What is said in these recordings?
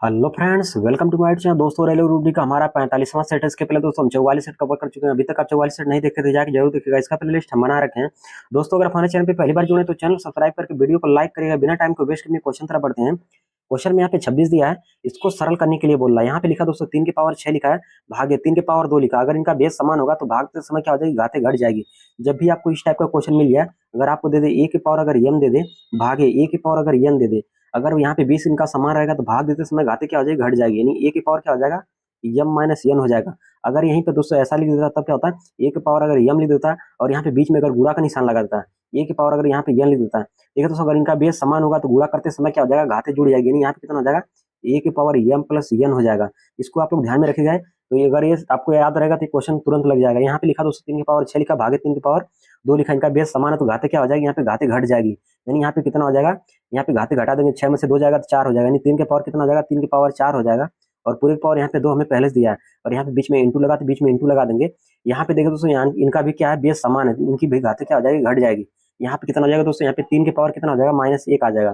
Hello friends, welcome to my channel. दोस्तों, railway Ruby का हमारा 45वां सेट है। इसके पहले दोस्तों हम 44 सेट कवर कर चुके हैं। अभी तक आप 44 सेट नहीं देखे तो जाके जरूर देखिएगा। इसका प्लेलिस्ट हम बना रखे हैं। दोस्तों, अगर हमारे चैनल पे पहली बार जुड़े तो चैनल सब्सक्राइब करके वीडियो को लाइक करिएगा। बिना टाइम को वेस्ट करने क्वेश्चन तरफ बढ़ते हैं। क्वेश्चन में यहाँ पे 26 दिया है, इसको सरल करने के लिए बोल रहा है। यहाँ पे लिखा दोस्तों 3 की पावर 6 लिखा है, भागे 3 की पावर 2 लिखा। अगर इनका बेस समान होगा तो भागते समय क्या हो जाएगी, घाते घट जाएगी। जब भी आपको इस टाइप का क्वेश्चन मिल जाए, अगर आपको दे दे ए की पावर अगर एम दे दे, भागे ए की पावर अगर एन दे दे, अगर यहाँ पे 20 इनका समान रहेगा तो भाग देते समय घाते क्या हो जाएगी, घट जाएगी। यानी ए की पावर क्या हो जाएगा, यम माइनस एन हो जाएगा। अगर यहीं पे दोस्तों ऐसा लिख देता तब क्या होता है, ए की पावर अगर यम लिख देता है और यहाँ पे बीच में अगर गुणा का निशान लगा देता है, ए की पावर अगर यहाँ पे एन लिख देता है। ठीक है दोस्तों, अगर इनका बेस समान होगा तो गुणा करते समय क्या हो जाएगा, घाते जुड़ जाएगी। यानी यहाँ पे कितना हो जाएगा, ए की पावर एम प्लस एन हो जाएगा। इसको आप लोग ध्यान में रखिएगा। तो ये अगर ये आपको याद रहेगा तो क्वेश्चन तुरंत लग जाएगा। यहाँ पे लिखा दोस्तों 3 की पावर 6 लिखा, भागे 3 की पावर 2 लिखा। इनका बेस समान है तो घाते क्या हो जाएगी, यहाँ पे घाते घट जाएगी। यानी यहाँ पे कितना हो जाएगा, यहाँ पे घाते घटा देंगे, 6 में से 2 जाएगा तो 4 हो जाएगा। यानी 3 के पावर कितना हो जाएगा, 3 की पावर 4 हो जाएगा। और पूरे की पावर यहाँ पे 2 हमें पहले से दिया है, और यहाँ पे बीच में इंटू लगा तो बीच में इंटू लगा देंगे। यहाँ पे देखो दोस्तों, यहाँ इनका भी क्या है, बेस समान है, इनकी भी घाते क्या हो जाएगी, घट जाएगी। यहाँ पे कितना हो जाएगा दोस्तों, यहाँ पे 3 के पावर कितना हो जाएगा, -1 आ जाएगा।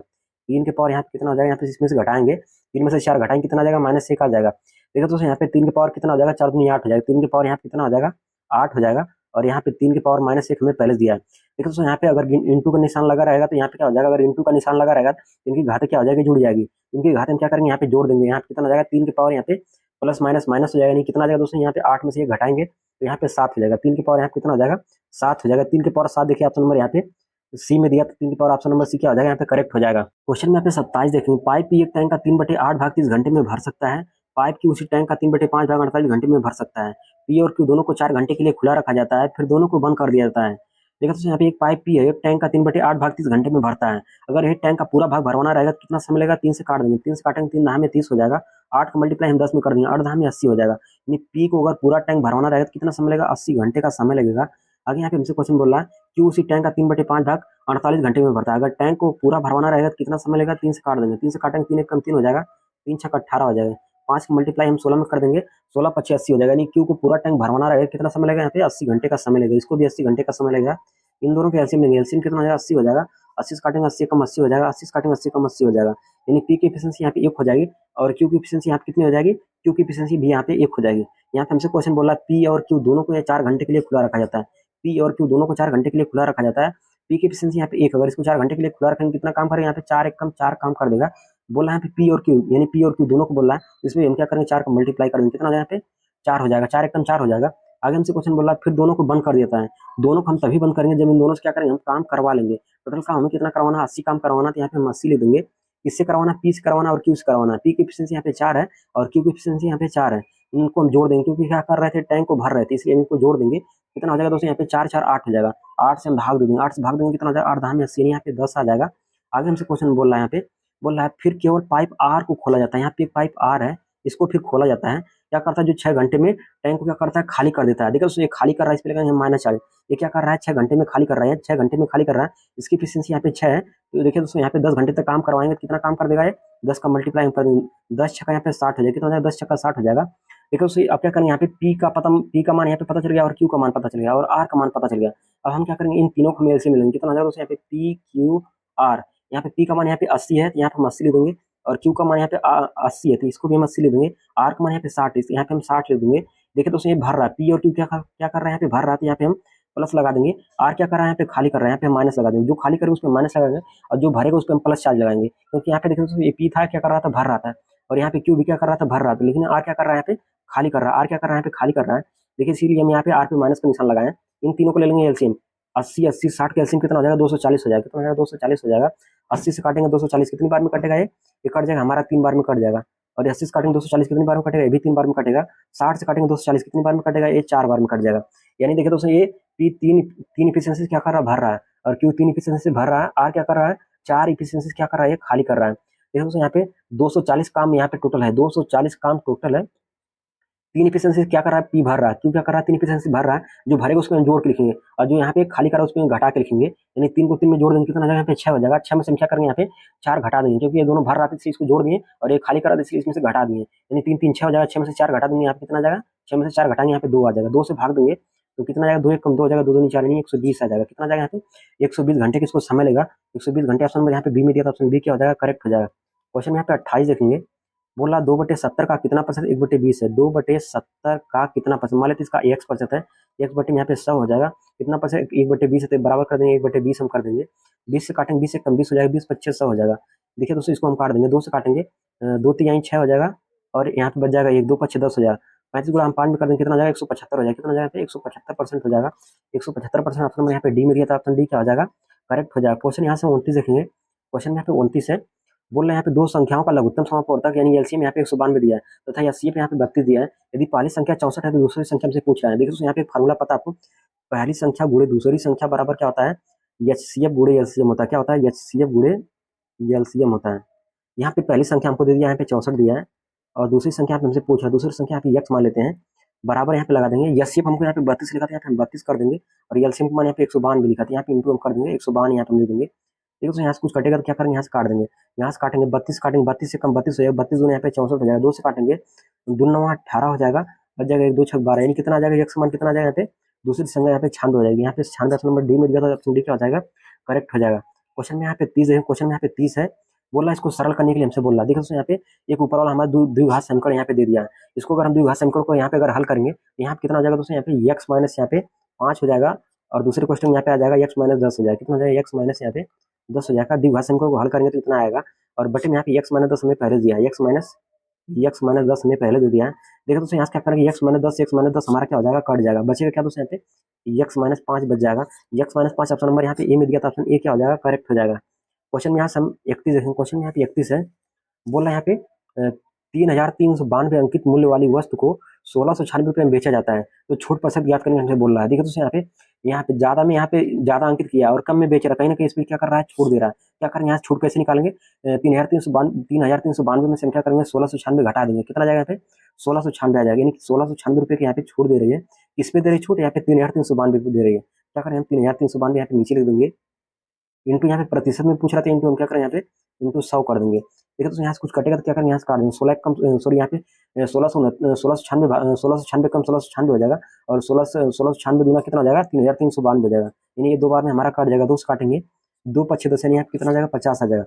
3 के पावर यहाँ पे कितना हो जाएगा, यहाँ पे इसमें से घटाएंगे, 3 में से 4 घटाएंगे, कितना आ जाएगा, -1 आ जाएगा। देखो दोस्तों, यहाँ पे 3 के पावर कितना हो जाएगा, 4 दूनी 8 हो जाएगा। 3 के पावर यहाँ पे कितना हो जाएगा, 8 हो जाएगा। और यहाँ पे 3 के पावर -1 हमें पहले से दिया है। देखो दोस्तों, यहाँ पे अगर इंटू का निशान लगा रहेगा तो यहाँ पे क्या हो जाएगा, अगर इंटू का निशान लगा रहेगा तो इनकी घाते क्या हो जाएगी, जुड़ जाएगी। इनकी घाते हम क्या करेंगे, यहाँ पे जोड़ देंगे। यहाँ पे कितना हो जाएगा, 3 की पावर यहाँ पे प्लस माइनस माइनस हो जाएगा। नहीं कितना आ जाएगा दोस्तों, यहाँ पे 8 में से 1 घटाएंगे तो यहाँ पे 7 हो जाएगा। 3 की पावर यहाँ पे कितना हो जाएगा, 7 हो जाएगा। 3 की पावर 7 देखिए ऑप्शन नंबर यहाँ पे सी में दिया, तो 3 की पावर ऑप्शन नंबर सी क्या हो जाएगा, यहाँ पे करेक्ट हो जाएगा। क्वेश्चन में यहाँ पे 27 देखेंगे, पाइप की एक टैंक का 3/8 भाग 30 घंटे में भर सकता है। पाइप की उसी टैंक का 3/5 भाग 48 घंटे में भर सकता है। पी और क्यू दोनों को 4 घंटे के लिए खुला रखा जाता है, फिर दोनों को बंद कर दिया जाता है। देखो दोस्तों, यहाँ पे एक पाइप पी है, एक टैंक का 3/8 भाग 30 घंटे में भरता है। अगर ये टैंक का पूरा भाग भरवाना रहेगा तो कितना समय लगेगा, 3 से काट देंगे, 3 से काटेंगे, 3 दहा में 30 हो जाएगा। 8 का मल्टीप्लाई हम 10 में कर देंगे, 8 दहा में 80 हो जाएगा। यानी पी को अगर पूरा टैंक भरवाना रहेगा तो कितना समय लगेगा, 80 घंटे का समय लगेगा। आगे यहाँ पे हमसे क्वेश्चन बोल रहा है, क्यू उसी टैंक का 3/5 भाग 48 घंटे में भरता है। अगर टैंक को पूरा भरवाना रहेगा तो कितना समय लगेगा, 3 से काट देंगे, 3 से काटेंगे, 3 एक कम 3 हो जाएगा, 3 छक 18 हो जाएगा। 5 का मल्टीप्लाई हम 16 में कर देंगे, 16 पच्चीस 80 हो जाएगा। यानी क्यू को पूरा टैंक भरवाना रहेगा कितना समय लगेगा, यहाँ पे 80 घंटे का समय लगेगा। इसको भी 80 घंटे का समय लगेगा। इन दोनों के एलसीएम लेंगे, एलसीएम कितना हो जाएगा, 80 हो जाएगा। 80 से काटेंगे 80 कम 80 हो जाएगा, 80 से काटेंगे 80 कम 80 हो जाएगा। यानी पी की एफिशिएंसी यहाँ पे 1 हो जाएगी, और क्यू की एफिशिएंसी यहाँ पे कितनी हो जाएगी, क्यू की एफिशिएंसी भी यहाँ पे 1 हो जाएगी। यहाँ पे हमसे क्वेश्चन बोल रहा है, पी और क्यू दोनों को 4 घंटे के लिए खुला रखा जाता है। पी और क्यू दोनों को 4 घंटे के लिए खुला रखा जाता है। पी की एफिशिएंसी यहाँ पे 1, अगर इसको 4 घंटे के लिए खुला रखेंगे कितना काम करेगा, यहाँ पे 4 एक कम 4 काम कर देगा। बोला है पी और क्यू, यानी पी और क्यू दोनों को बोल रहा है, इसमें हम क्या करेंगे, 4 का मल्टीप्लाई कर देंगे, कितना हो जाएगा, यहाँ पे 4 हो जाएगा। 4 एक कम 4 हो जाएगा। आगे हमसे क्वेश्चन बोल रहा है, फिर दोनों को बंद कर देता है। दोनों को हम तभी बंद करेंगे जब इन दोनों से क्या करेंगे, हम काम करवा लेंगे। टोटल काम हमें कितना करवाना है, 80 काम करवाना, तो यहाँ पे हम 80 ले देंगे। किससे करवाना, पी से करवाना और क्यू से करवाना। पी की एफिशिएंसी यहाँ पे 4 है और क्यू की एफिशिएंसी यहाँ पे 4 है। इनको हम जोड़ देंगे, क्योंकि क्या कर रहे थे, टैंक को भर रहे थे, इसलिए इनको जोड़ देंगे। कितना हो जाएगा दोस्तों, यहाँ पे 4 4 8 हो जाएगा। 8 से हम भाग दे देंगे, 8 से भाग देंगे, कितना हो जाएगा, 8 दहा में 80, यहाँ पे 10 आ जाएगा। आगे हमसे क्वेश्चन बोल रहा है, यहाँ पे बोल रहा है, फिर केवल पाइप आर को खोला जाता है। यहाँ पे एक पाइप आर है, इसको फिर खोला जाता है। क्या करता है, जो 6 घंटे में टैंक को क्या करता है, खाली कर देता है। देखो दोस्तों, ये खाली कर रहा है, इस पे लगाएंगे -4। ये क्या कर रहा है, 6 घंटे में खाली कर रहा है, 6 घंटे में खाली कर रहा है। इसकी एफिशिएंसी यहाँ पे 6 है। तो देखिए दोस्तों, यहाँ पे 10 घंटे तक काम करवाएंगे तो कितना काम कर देगा ये, 10 का मल्टीप्लाई हम कर देंगे, 10 छक्का यहाँ पे 60 हो जाएगा। कितना हो जाएगा, 10 छक्का 60 हो जाएगा। देखो दोस्तों, अब क्या करेंगे, यहाँ पे पी का मान यहाँ पे पता चल गया, और क्यू का मान पता चल गया, और आर का मान पता चल गया। अब हम क्या करेंगे, इन तीनों को मेल से मिलेंगे। कितना हो जाएगा दोस्तों, यहाँ पे पी क्यू आर। यहाँ पे पी का मान यहाँ पे 80 है, तो यहाँ पे हम 80 ले देंगे। और क्यू का मान यहाँ पे 80 है, तो इसको भी हम 80 ले देंगे। आर का मान यहाँ पे 60 है, यहाँ पे हम 60 ले देंगे। देखिए दोस्तों, ये भर रहा है, पी और क्यू क्या कर रहा है, यहाँ पे भर रहा है, तो यहाँ पे हम प्लस लगा देंगे। आर क्या कर रहा है, यहाँ पे खाली कर रहा है, यहाँ पे हम माइनस लगा देंगे। जो खाली करेगा उस पर माइनस लगाएंगे, और जो भरेगा उस पर हम प्लस चार्ज लगाएंगे। क्योंकि यहाँ पे देखिए दोस्तों, ये पी था, क्या कर रहा था, भर रहा था, और यहाँ पे क्यू भी क्या कर रहा था, भर रहा था। लेकिन आर क्या कर रहा है, यहाँ पे खाली कर रहा है। आर क्या कर रहा है, यहाँ पे खाली कर रहा है। देखिए, इसीलिए हम यहाँ पे आर पे माइनस का निशान लगाए। इन तीनों को ले लेंगे एलसीएम, 80 80 60 का एलसीएम कितना हो जाएगा, 240 हो जाएगा। कितना हो जाएगा, 240 हो जाएगा। 80 से काटेंगे 240, कितनी बार में कटेगा ये कट जाएगा हमारा, 3 बार में कट जाएगा। और 80 से काटेंगे 240, कितनी बार में कटेगा, ये भी 3 बार में कटेगा। 60 से काटेंगे 240, कितनी बार में कटेगा, ये 4 बार में कट जाएगा। यानी देखिए दोस्तों, ये पी तीन इफिशिएंसी क्या कर रहा है, भर रहा है, और क्यू 3 इफिशिएंसी भर रहा है। आर क्या कर रहा है, 4 इफिशिएंसी क्या कर रहा है, ये खाली कर रहा है। देखिए दोस्तों, यहाँ पे 240 काम यहाँ पे टोटल है, 240 काम टोटल है। 3 एफिशिएंसी क्या कर रहा है, पी भर रहा है, क्यों क्या कर रहा है, 3 एफिशिएंसी भर रहा है। जो भरेगा उसको हम जोड़ के लिखेंगे, और जो यहाँ पे खाली कर रहा है उसको घटा के लिखेंगे। यानी 3 को 3 में जोड़ देंगे, कितना आ जाएगा, यहाँ पे 6 हो जाएगा। 6 में से हम क्या करेंगे, यहाँ पे 4 घटा देंगे, क्योंकि ये दोनों भर रहा था इसलिए इसको जोड़ दिए, और ये खाली कर रहा था इसलिए इसमें से घटा दिए। यानी 3 3 6 हो जाएगा। 6 में से 4 घटा देंगे, यहाँ पे कितना आ जाएगा, 6 में से 4 घटाएंगे, यहाँ पे 2 आ जाएगा। 2 से भाग देंगे तो कितना आ जाएगा, 2 एक कम 2 हो जाएगा, 2 2 4 यानी 120 आ जाएगा। कितना आ जाएगा, यहाँ पे 120 घंटे की इसको समय लेगा। 120 घंटे ऑप्शन में यहाँ पे बी में दिया था, ऑप्शन बी क्या हो जाएगा, करेक्ट हो जाएगा। क्वेश्चन यहाँ पे 28 देखेंगे, बोला 2/70 का कितना प्रतिशत 1/20 है, 2/70 का कितना प्रतिशत, मान लेते इसका x प्रतिशत है, x बटे में यहाँ पे 100 हो जाएगा, कितना प्रतिशत 1/20 है, तो बराबर कर देंगे 1/20 हम कर देंगे, 20 से काटेंगे 20 से कम 20 हो जाएगा, 20 25 100 हो जाएगा। देखिए दोस्तों इसको हम काट देंगे, 2 से काटेंगे 2 3 6 हो जाएगा, और यहाँ पे बच जाएगा 1 2 5 10 हो जाएगा, 35 गुणा हम 5 में कर देंगे कितना हो जाएगा 175 हो जाएगा, कितना हो जाएगा 175% हो जाएगा, 175% ऑप्शन में यहाँ पे डी में दिया था, ऑप्शन डी क्या हो जाएगा करेक्ट हो जाएगा। क्वेश्चन यहाँ से 29 देखेंगे, क्वेश्चन में यहाँ पे 29 है, बोल रहे हैं यहाँ पे दो संख्याओं का लघुत्तम समापवर्तक यानी एलसीएम यहाँ पे 192 दिया है तथा एचसीएफ यहाँ पे 32 दिया है। यदि पहली संख्या 64 है तो दूसरी संख्या हमसे पूछ रहा है। देखिए दोस्तों यहाँ पे फार्मूला पता है आपको, पहली संख्या गुणे दूसरी संख्या बराबर क्या होता है एचसीएफ गुणे एलसीएम होता है, क्या होता है एचसीएफ गुणे एलसीएम होता है। यहाँ पे पहली संख्या हमको दे दिया, यहाँ पे 64 दिया है, और दूसरी संख्या हमसे पूछा, दूसरी संख्या यहाँ पे एक्स मान लेते हैं, बराबर यहाँ पे लगा देंगे, एचसीएफ हमको यहाँ पे 32 लिखा था, यहाँ पे हम 32 कर देंगे, और एलसीएम मान यहाँ पे 192 लिखा था, यहाँ पे इंटू हम कर देंगे 192 यहाँ पे हम दे देंगे। देखो तो यहाँ से कुछ कटेगा तो क्या करेंगे, यहाँ से काट देंगे, यहाँ से काटेंगे 32 काटेंगे, 32 से कम 32 हो जाएगा, 32 दूनी यहाँ पे 64 हो जाएगा, 2 से काटेंगे 2 9 18 हो जाएगा, बच जाएगा 1 2 6 12, यानी कितना आ जाएगा एक समान कितना आ जाएगा यहाँ पे दूसरी संख्या यहाँ पे 96 हो जाएगी, यहाँ पे 96 ऑप्शन नंबर डी में दिया था, ऑप्शन डी क्या हो जाएगा करेक्ट हो जाएगा। क्वेश्चन में यहाँ पे 30 है, क्वेश्चन में यहाँ पे 30 है, बोल रहा है इसको सरल करने के लिए हमसे बोल रहा है। देखो दोस्तों यहाँ पे एक ऊपर वाला हमारा द्विघात समीकरण यहाँ पे दे दिया है, इसको अगर हम द्विघात समीकरण को यहाँ पे अगर हल करेंगे तो यहाँ पे कितना हो जाएगा दोस्तों, यहाँ पे x माइनस यहाँ पे 5 हो जाएगा, और दूसरे क्वेश्चन में यहाँ पे आ जाएगा x माइनस 10 हो जाएगा, कितना हो जाएगा x माइनस यहाँ पे 10 हो जाएगा। द्विघात समीकरण को हल करेंगे तो इतना आएगा, और बटे में यहाँ पे x माइनस 10 हमें पहले दिया है, x माइनस 10 हमें पहले दे दिया है। देखो दोस्तों यहाँ से क्या करेंगे x माइनस 10 हमारा क्या हो जाएगा कट जाएगा, बचेगा क्या दोस्तों यहाँ पे x माइनस 5 बच जाएगा, x माइनस 5 ऑप्शन नंबर यहाँ पे ए में दिया था, ऑप्शन ए क्या हो जाएगा करेक्ट हो जाएगा। क्वेश्चन में यहाँ से हम 31 देखेंगे, क्वेश्चन में यहाँ पे 31 है, बोल रहा है यहाँ पे 3392 अंकित मूल्य वाली वस्तु को 1696 रुपये में बेचा जाता है, तो छूट प्रतिशत ज्ञात करने हमसे बोल रहा है। देखिए दोस्तों यहाँ पे ज्यादा में यहाँ पे ज्यादा अंकित किया और कम में बेच रहा है, कहीं ना कहीं इसमें क्या कर रहा है छूट दे रहा है, क्या करेंगे यहाँ से छूट कैसे निकालेंगे, 3392 में से हम क्या करेंगे 1696 घटा देंगे, कितना जाएगा यहाँ पे 1696 आ जाएगा, यानी 1696 रुपये की यहाँ पे छूट दे रही है, किसपे दे रही है छूट, यहाँ पे 3392 पे दे रही है, क्या करें हम 3392 यहाँ पे नीचे लिख देंगे, इंटू यहाँ पे प्रतिशत में पूछ रहा था, इंटू हम क्या करें यहाँ पे इंटू 100 कर देंगे। देखिए तो यहाँ से कुछ कटेगा तो क्या करेंगे यहाँ से काट देंगे, 16 कम सॉरी यहाँ पे 1696 कम 1696 हो जाएगा, और 1696 दूना कितना हो जाएगा 3392 हो जाएगा, यानी ये दो बार में हमारा कट जाएगा, 2 से काटेंगे 2 5 10 यानी यहाँ पे कितना जाएगा 50 आ जाएगा,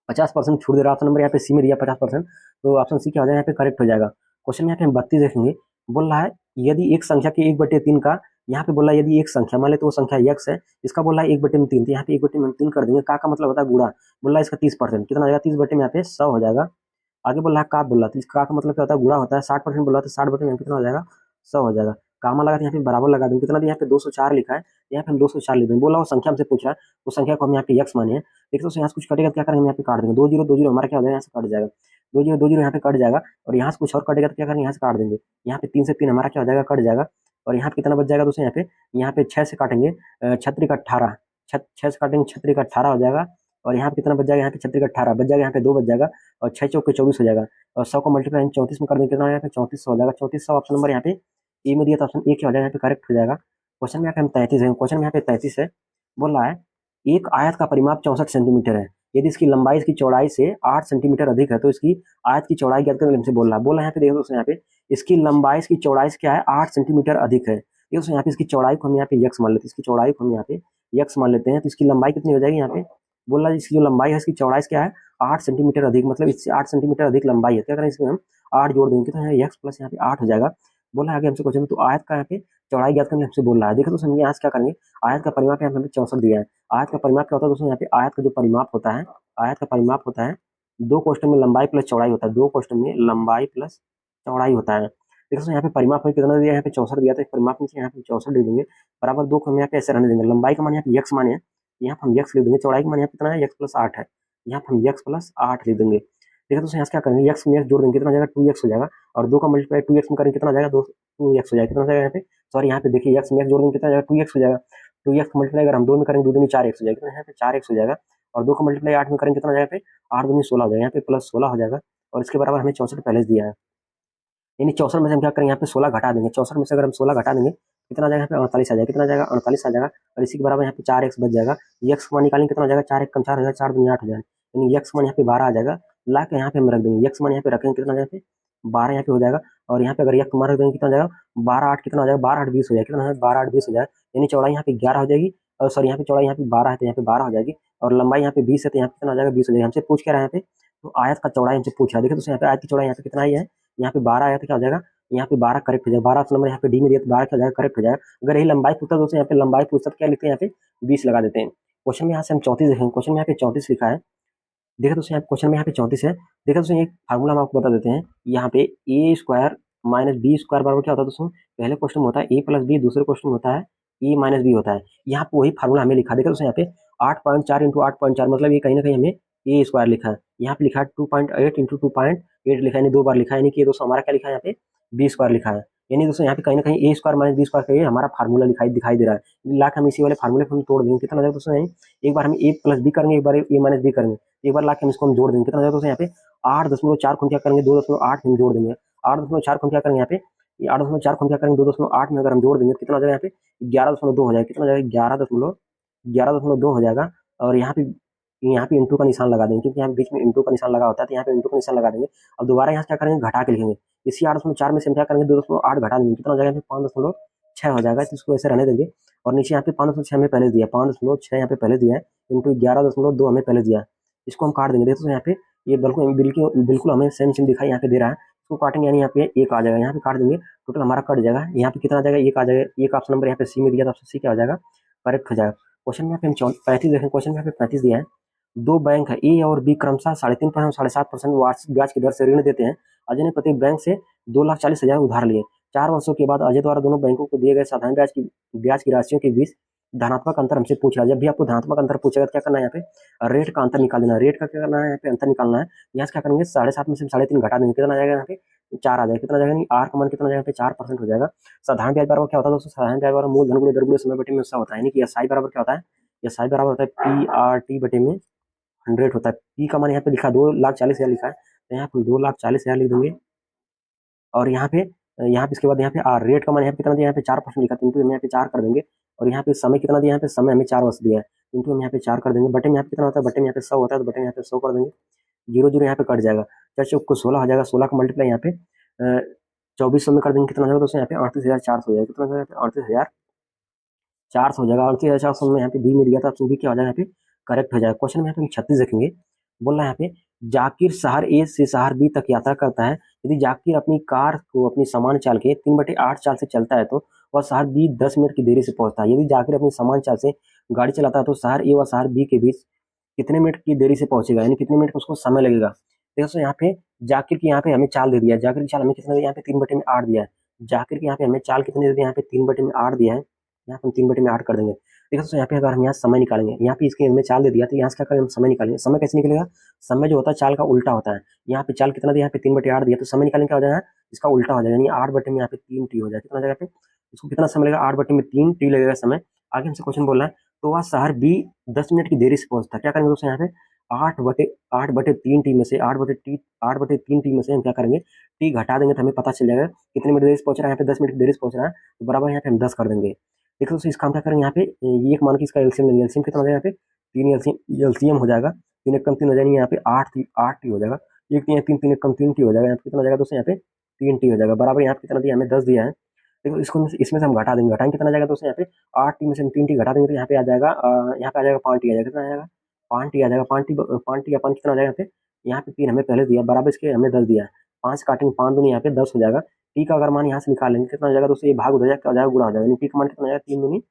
50% छूट दे रहा है ऑप्शन नंबर यहाँ पे सी में दिया 50%, तो ऑप्शन सी क्या हो जाएगा यहाँ पे करेक्ट हो जाएगा। क्वेश्चन में यहाँ पे हम 32 देखेंगे, बोल रहा है यदि एक संख्या के 1/3 का, यहाँ पे बोल रहा है यदि एक संख्या मान ले तो वो संख्या x है, इसका बोल रहा है 1/3, तो यहाँ पे 1/3 कर देंगे, का मतलब होता है गुणा, बोल रहा है इसका 30%, कितना हो जाएगा 30 बटे में यहाँ पे 100 हो जाएगा। आगे बोल रहा है का, बोल रहा है इसका का मतलब क्या होता है गुणा होता है, 60% बोल रहा है तो 60 बटे में कितना हो जाएगा 100 हो जाएगा। कामा लगा यहाँ पे बराबर लगा देंगे, कितना यहाँ पे 204 लिखा है, यहाँ पे हम 204 लिख देंगे, बोला वो संख्या हमसे पूछ रहा है, वो संख्या को हम यहाँ पे x माने हैं। देखो यहाँ से कुछ कटेगा क्या करेंगे यहाँ पे काट देंगे, 2 0 2 0 हमारा क्या हो जाएगा यहाँ से कट जाएगा, 2 0 2 0 यहाँ पे कट जाएगा, और यहाँ से कुछ और कटेगा तो क्या करेंगे यहाँ से काट देंगे, यहाँ पे 3 से 3 हमारा क्या हो जाएगा कट जाएगा, और यहाँ पे कितना बच जाएगा दोस्तों यहाँ पे 6 से काटेंगे 6 का 18, 6 से काटेंगे 6 का 18 हो जाएगा, और यहाँ पे कितना बच जाएगा यहाँ पे 6 का 18 बच जाएगा, यहाँ पे 2 बच जाएगा, और 6 चौके 24 हो जाएगा, और 100 को मल्टीप्लाई 34 में कर देंगे कितना यहाँ पे 3400 हो जाएगा, 3400 ऑप्शन नंबर यहाँ पे ए में दिया था, ऑप्शन ए क्या हो जाएगा यहाँ पे करेक्ट हो जाएगा। क्वेश्चन में यहाँ पे हम 33 है, क्वेश्चन में यहाँ पे 33 है, बोल रहा है एक आयत का परिमाप 64 सेंटीमीटर है, यदि इसकी लंबाई इसकी चौड़ाई से 8 सेंटीमीटर अधिक है तो इसकी आयत की चौड़ाई ज्ञात करने से बोल रहा है। बोल रहा है यहाँ पे देखो दोस्तों यहाँ पे इसकी लंबाई इसकी चौड़ाई से क्या है 8 सेंटीमीटर अधिक है, ये दोस्तों यहाँ पे इसकी चौड़ाई को हम यहाँ पे x मान लेते हैं, इसकी चौड़ाई को हम यहाँ पे x मान लेते हैं, तो इसकी लंबाई कितनी हो जाएगी यहाँ पे, बोल रहा है इसकी जो लंबाई है इसकी चौड़ाई से क्या है 8 सेंटीमीटर अधिक, मतलब इससे 8 सेंटीमीटर अधिक लंबाई है, क्या करें इसमें हम 8 जोड़ देंगे, तो यहाँ x प्लस यहाँ पे 8 हो जाएगा। बोला आगे हमसे क्वेश्चन, तो आयत का यहाँ पे चौड़ाई ज्ञात करने हमसे बोल रहा है। देखो दोस्तों यहाँ से क्या करेंगे, आयत का परिमाप यहाँ पे 64 दिया है, आयत का परिमाप क्या होता है दोस्तों, यहाँ पे आयत का जो परिमाप होता है, आयत का परिमाप होता है 2 क्वेश्चन में लंबाई प्लस चौड़ाई होता है, 2 क्वेश्चन में लंबाई प्लस चौड़ाई होता है। देखो यहाँ पे परिमाप में कितना दिया, यहाँ पे 64 दिया था, परिमाप नीचे यहाँ पे 64 दे देंगे, बराबर 2 को हम यहाँ पे ऐसे रहने देंगे, लंबाई का मान यहाँ पे x माने है, यहाँ पे हम x लिख देंगे, चौड़ाई का मान यहाँ पे कितना है x प्लस 8 है, यहाँ पे हम x प्लस 8 लिख देंगे। देखो दोस्तों यहाँ से क्या करेंगे x में x जोड़ देंगे, कितना जाएगा 2x हो जाएगा, और 2 का मल्टीप्लाई 2x में करेंगे कितना जाएगा 2x हो जाएगा, कितना जाएगा यहाँ पे सॉरी यहाँ पे देखिए x में x जोड़ देंगे कितना जाएगा 2x हो जाएगा, 2x मल्टीप्लाई अगर हम 2 में करेंगे 2 दूनी 4x हो जाएगा, कितना यहाँ पे 4x हो जाएगा, और 2 का मल्टीप्लाई 8 में करेंगे कितना जाएगा पे 8 दूनी 16 हो जाएगा, यहाँ पे प्लस 16 हो जाएगा, और इसके बराबर हमें 64 पहले दिया है, यानी 64 में से हम क्या करेंगे यहाँ पे 16 घटा देंगे, 64 में से अगर हम 16 घटा देंगे कितना जाएगा यहाँ पे 48 आ जाएगा, कितना जाएगा 48 आ जाएगा, और इसी के बराबर यहाँ पे 4x बच जाएगा, x मान निकालेंगे कितना हो जाएगा 4 1 कम 4 हो जाएगा, 4 दूनी 8 हो जाएगा, यानी x मान यहाँ पे 12 आ जाएगा, ला के यहाँ पे हम रख देंगे, x मान यहाँ पे रखेंगे कितना यहाँ पे 12 यहाँ पे हो जाएगा, और यहाँ पे अगर x मान रख देंगे कितना हो जाएगा 12 8 कितना हो जाएगा 12 8 20 हो जाएगा, कितना है 12 8 20 हो जाएगा, यानी चौड़ाई यहाँ पे 11 हो जाएगी, और सॉरी यहाँ पे चौड़ाई यहाँ पे 12 है तो यहाँ पे 12 हो जाएगी, और लंबाई यहाँ पे 20 है तो यहाँ पे कितना हो जाएगा 20 हो जाएगा। हमसे पूछ क्या रहा है यहाँ पे तो आयत का चौड़ाई हमसे पूछ रहा है। देखिए दोस्तों यहाँ पे आयत की चौड़ाई यहाँ पे कितना आई है, यहाँ पे 12 आया तो क्या हो जाएगा, यहाँ पे 12 करेक्ट हो जाएगा। 12 ऑप्शन नंबर यहाँ पे डी में दिया तो 12 क्या हो जाएगा, करेक्ट हो जाएगा। अगर यही लंबाई पूछता दोस्तों यहाँ पे लंबाई पूछता तो क्या लिखते हैं, यहाँ पे 20 लगा देते हैं। क्वेश्चन में यहाँ से हम 34 देखेंगे। क्वेश्चन में यहाँ पे 34 लिखा है। देखिए दोस्तों यहाँ क्वेश्चन में यहाँ पे 34 है। देखिए दोस्तों एक फार्मूला हम आपको बता देते हैं। यहाँ पे ए स्क्वायर माइनस बी स्क्वायर बराबर क्या होता है दोस्तों, पहले क्वेश्चन में होता है ए प्लस बी, दूसरे क्वेश्चन में होता है ए माइनस बी होता है। यहाँ पे वही फार्मूला हमें लिखा। देखिए दोस्तों यहाँ पे 8.4 इंटू 8.4 मतलब ये कहीं ना कहीं हमें ए स्क्वायर लिखा है। यहाँ पे लिखा है 2.8 इंटू 2.8 लिखा है, यानी 2 बार लिखा है, यानी कि दोस्तों हमारा क्या लिखा है, यहाँ पे बी स्क्वायर लिखा है। यानी दोस्तों यहाँ पे कहीं ना कहीं ए स्क्वायर माइनस बी स्क्वायर का ये हमारा फार्मूला दिखाई दे रहा है। लाख हम इसी वाले फार्मूले को हम तोड़ देंगे, कितना जाएगा दोस्तों, एक बार हम ए प्लस बी करेंगे, एक बार ए माइनस बी करेंगे, एक बार लाके हम इसको हम जोड़ देंगे, कितना जाएगा दोस्तों, यहाँ पे 8.4 को क्या करेंगे 2.8 हम जोड़ देंगे। 8.4 को क्या करेंगे यहाँ पे, 8.4 को क्या करेंगे 2.8 में अगर हम जोड़ देंगे तो कितना हो जाएगा, यहाँ पे 11.2 हो जाएगा। कितना हो जाएगा, 11.2 हो जाएगा। और यहाँ पे इंटू का निशान लगा देंगे, क्योंकि यहाँ बीच में इंटू का निशान लगा होता है, तो यहाँ पे इंटू का निशान लगा देंगे। अब दोबारा यहाँ से क्या करेंगे, घटा के लिखेंगे। इसी 8.4 में से हम क्या करेंगे 2.8 घटा देंगे, कितना हो जाएगा, 5.6 हो जाएगा। तो इसको ऐसे रहने देंगे। और नीचे यहाँ पे 5.6 हमें पहले दिया, 5.6 यहाँ पे पहले दिया है, इंटू 11.2 हमें पहले दिया है। इसको हम काट देंगे। देखो यहाँ पे ये बिल्कुल बिल्कुल बिल्कुल हमें सेम सेम दिखाई यहाँ पे दे रहा है। इसको काटेंगे यानी यहाँ पे एक आ जाएगा, यहाँ पे काट देंगे, टोटल हमारा कट जाएगा। यहाँ पे कितना आ जाएगा, एक आ जाएगा। एक ऑप्शन नंबर यहाँ पे सी में दिया, तो ऑप्शन सी क्या हो जाएगा, करेक्ट हो जाएगा। क्वेश्चन में यहाँ पे हम 35 देखें। क्वेश्चन में यहाँ पे 35 दिया है। दो बैंक है ए और बी क्रमशः 3.5% और 7.5% वार्षिक ब्याज की दर से ऋण देते हैं। अजय ने प्रत्येक बैंक से 2,40,000 उधार लिए। 4 वर्षों के बाद अजय द्वारा दोनों बैंकों को दिए गए साधारण ब्याज की राशियों के बीच धनात्मक अंतर हमसे पूछ रहा है। जब भी आपको धनात्मक अंतर पूछेगा तो क्या करना है, यहाँ पे रेट का अंतर निकाल देना है। रेट का क्या करना है, यहाँ पे अंतर निकालना है। यहाँ से क्या करेंगे 7.5 में से 3.5 घटा देंगे, कितना आ जाएगा, यहाँ पे 4 आ जाएगा। कितना आ जाएगा, आर का मान कितना आ जाएगा, यहाँ पे 4% हो जाएगा। साधारण ब्याज बराबर क्या होता है दोस्तों, साधारण ब्याज बराबर मूल धन गुणे दर गुणे समय बटे में उसका होता है, यानी कि एसआई बराबर क्या होता है, एसआई बराबर होता है पी आर टी बटे में 100 होता है। पी का मान यहाँ पे लिखा 2,40,000 लिखा है, तो यहाँ पे 2,40,000 लिख देंगे। और यहाँ पे इसके बाद यहाँ पे आर रेट का मान यहाँ पे कितना दिया, यहाँ पे 4% लिखा, तो इंटू हम यहाँ पे 4 कर देंगे। और यहाँ पे समय कितना दिया, यहाँ पे समय हमें 4 वर्ष दिया है, इंटू हम यहाँ पे 4 कर देंगे। बटे में यहाँ पे कितना होता है, बटे में यहाँ पे 100 होता है, तो बटे में यहाँ पे 100 कर देंगे। 0 यहाँ पे कट जाएगा। 4 चौक को 16 हो जाएगा, 16 का मल्टीप्लाई यहाँ पे 2400 में कर देंगे, कितना हो जाएगा दोस्तों, यहाँ पे 38,400 हो जाएगा। कितना हो जाएगा, 38,400 हो जाएगा। 38,400 में यहाँ पे बी में दिया था, ऑप्शन बी क्या हो जाएगा, यहाँ पे करेक्ट हो जाएगा। क्वेश्चन में यहाँ पे हम 36 देखेंगे। बोल रहा है यहाँ पे जाकिर शहर ए से शहर बी तक यात्रा करता है। यदि जाकिर अपनी कार को अपनी सामान चाल के 3/8 चाल से चलता है तो वह शहर बी 10 मिनट की देरी से पहुंचता है। यदि जाकिर अपनी सामान चाल से गाड़ी चलाता है तो शहर ए व शहर बी के बीच कितने मिनट की देरी से पहुंचेगा, यानी कितने मिनट उसको समय लगेगा। देखो दोस्तों यहाँ पे जाकिर की यहाँ पे हमें चाल दे दिया है। जाकिर की चाल हमें कितना दिया, यहाँ पे 3/8 दिया है। जाकिर की यहाँ पे हमें चाल कितनी दे दिया, यहाँ पे 3/8 दिया है। यहाँ पे हम 3/8 कर देंगे। देखो दोस्तों यहाँ पे अगर हम यहाँ समय निकालेंगे, यहाँ पे इसकी हमें चाल दे दिया, तो यहाँ से क्या करेंगे, हम समय निकालेंगे। समय कैसे निकलेगा, समय जो होता है चाल का उल्टा होता है। यहाँ पे चाल कितना दिया, यहाँ पे 3/8 दिया, तो समय निकालेंगे क्या हो जाएगा, इसका उल्टा हो जाएगा, यानी 8 बटे में यहाँ पे 3 टी हो जाएगा। कितना हो जाएगा, यहाँ पे इसको कितना समय लगेगा, 8 बटे में 3 टी लगेगा समय। आगे हमसे क्वेश्चन बोल रहा है तो वह शहर बी 10 मिनट की देरी से पहुंचता है। क्या करेंगे दोस्तों, यहाँ पे 8/3 टी में से 8/3 टी में से हम क्या करेंगे, टी घटा देंगे तो हमें पता चल जाएगा कितनी मिनट देरी से पहुंच रहा है। यहाँ पे 10 मिनट की देरी से पहुंच रहा है, तो बराबर यहाँ पे हम 10 कर देंगे। देखो दोस्तों इसका हम क्या करेंगे, यहाँ पे ये एक मान के इसका एलसीएम लेंगे। एलसीएम कितना हो जाएगा, यहाँ पे 3 एलसीएम हो जाएगा। 3 एक कम 3 हो जाएंगे, यहाँ पे 8 टी हो जाएगा। 1 3 3 3 एक कम 3 टी हो जाएगा। यहाँ पे कितना हो जाएगा दोस्तों, यहाँ पे 3 टी हो जाएगा। बराबर यहाँ पे कितना दिया, हमें 10 दिया है। देखो इसको इसमें से हम घटा देंगे, घटाएंगे कितना जाएगा दोस्तों, यहाँ पे 8 टी में से हम 3 टी घटा देंगे तो यहाँ पे आ जाएगा, यहाँ पे आ जाएगा 5 टी आ जाएगा। कितना आ जाएगा, 5 टी आ जाएगा। 5 टी अपन कितना आ जाएगा, यहाँ पे 3 हमें पहले दिया, बराबर इसके हमें 10 दिया है। 5 काटेंगे 5 दूनी यहाँ पे 10 हो जाएगा। टी का अगर मान यहाँ से निकाल लेंगे, कितना हो जाएगा दोस्तों, ये भाग हो जाएगा, क्या हो जाएगा, गुणा हो जाएगा। टी का मान कितना आ जाएगा, 3 दूनी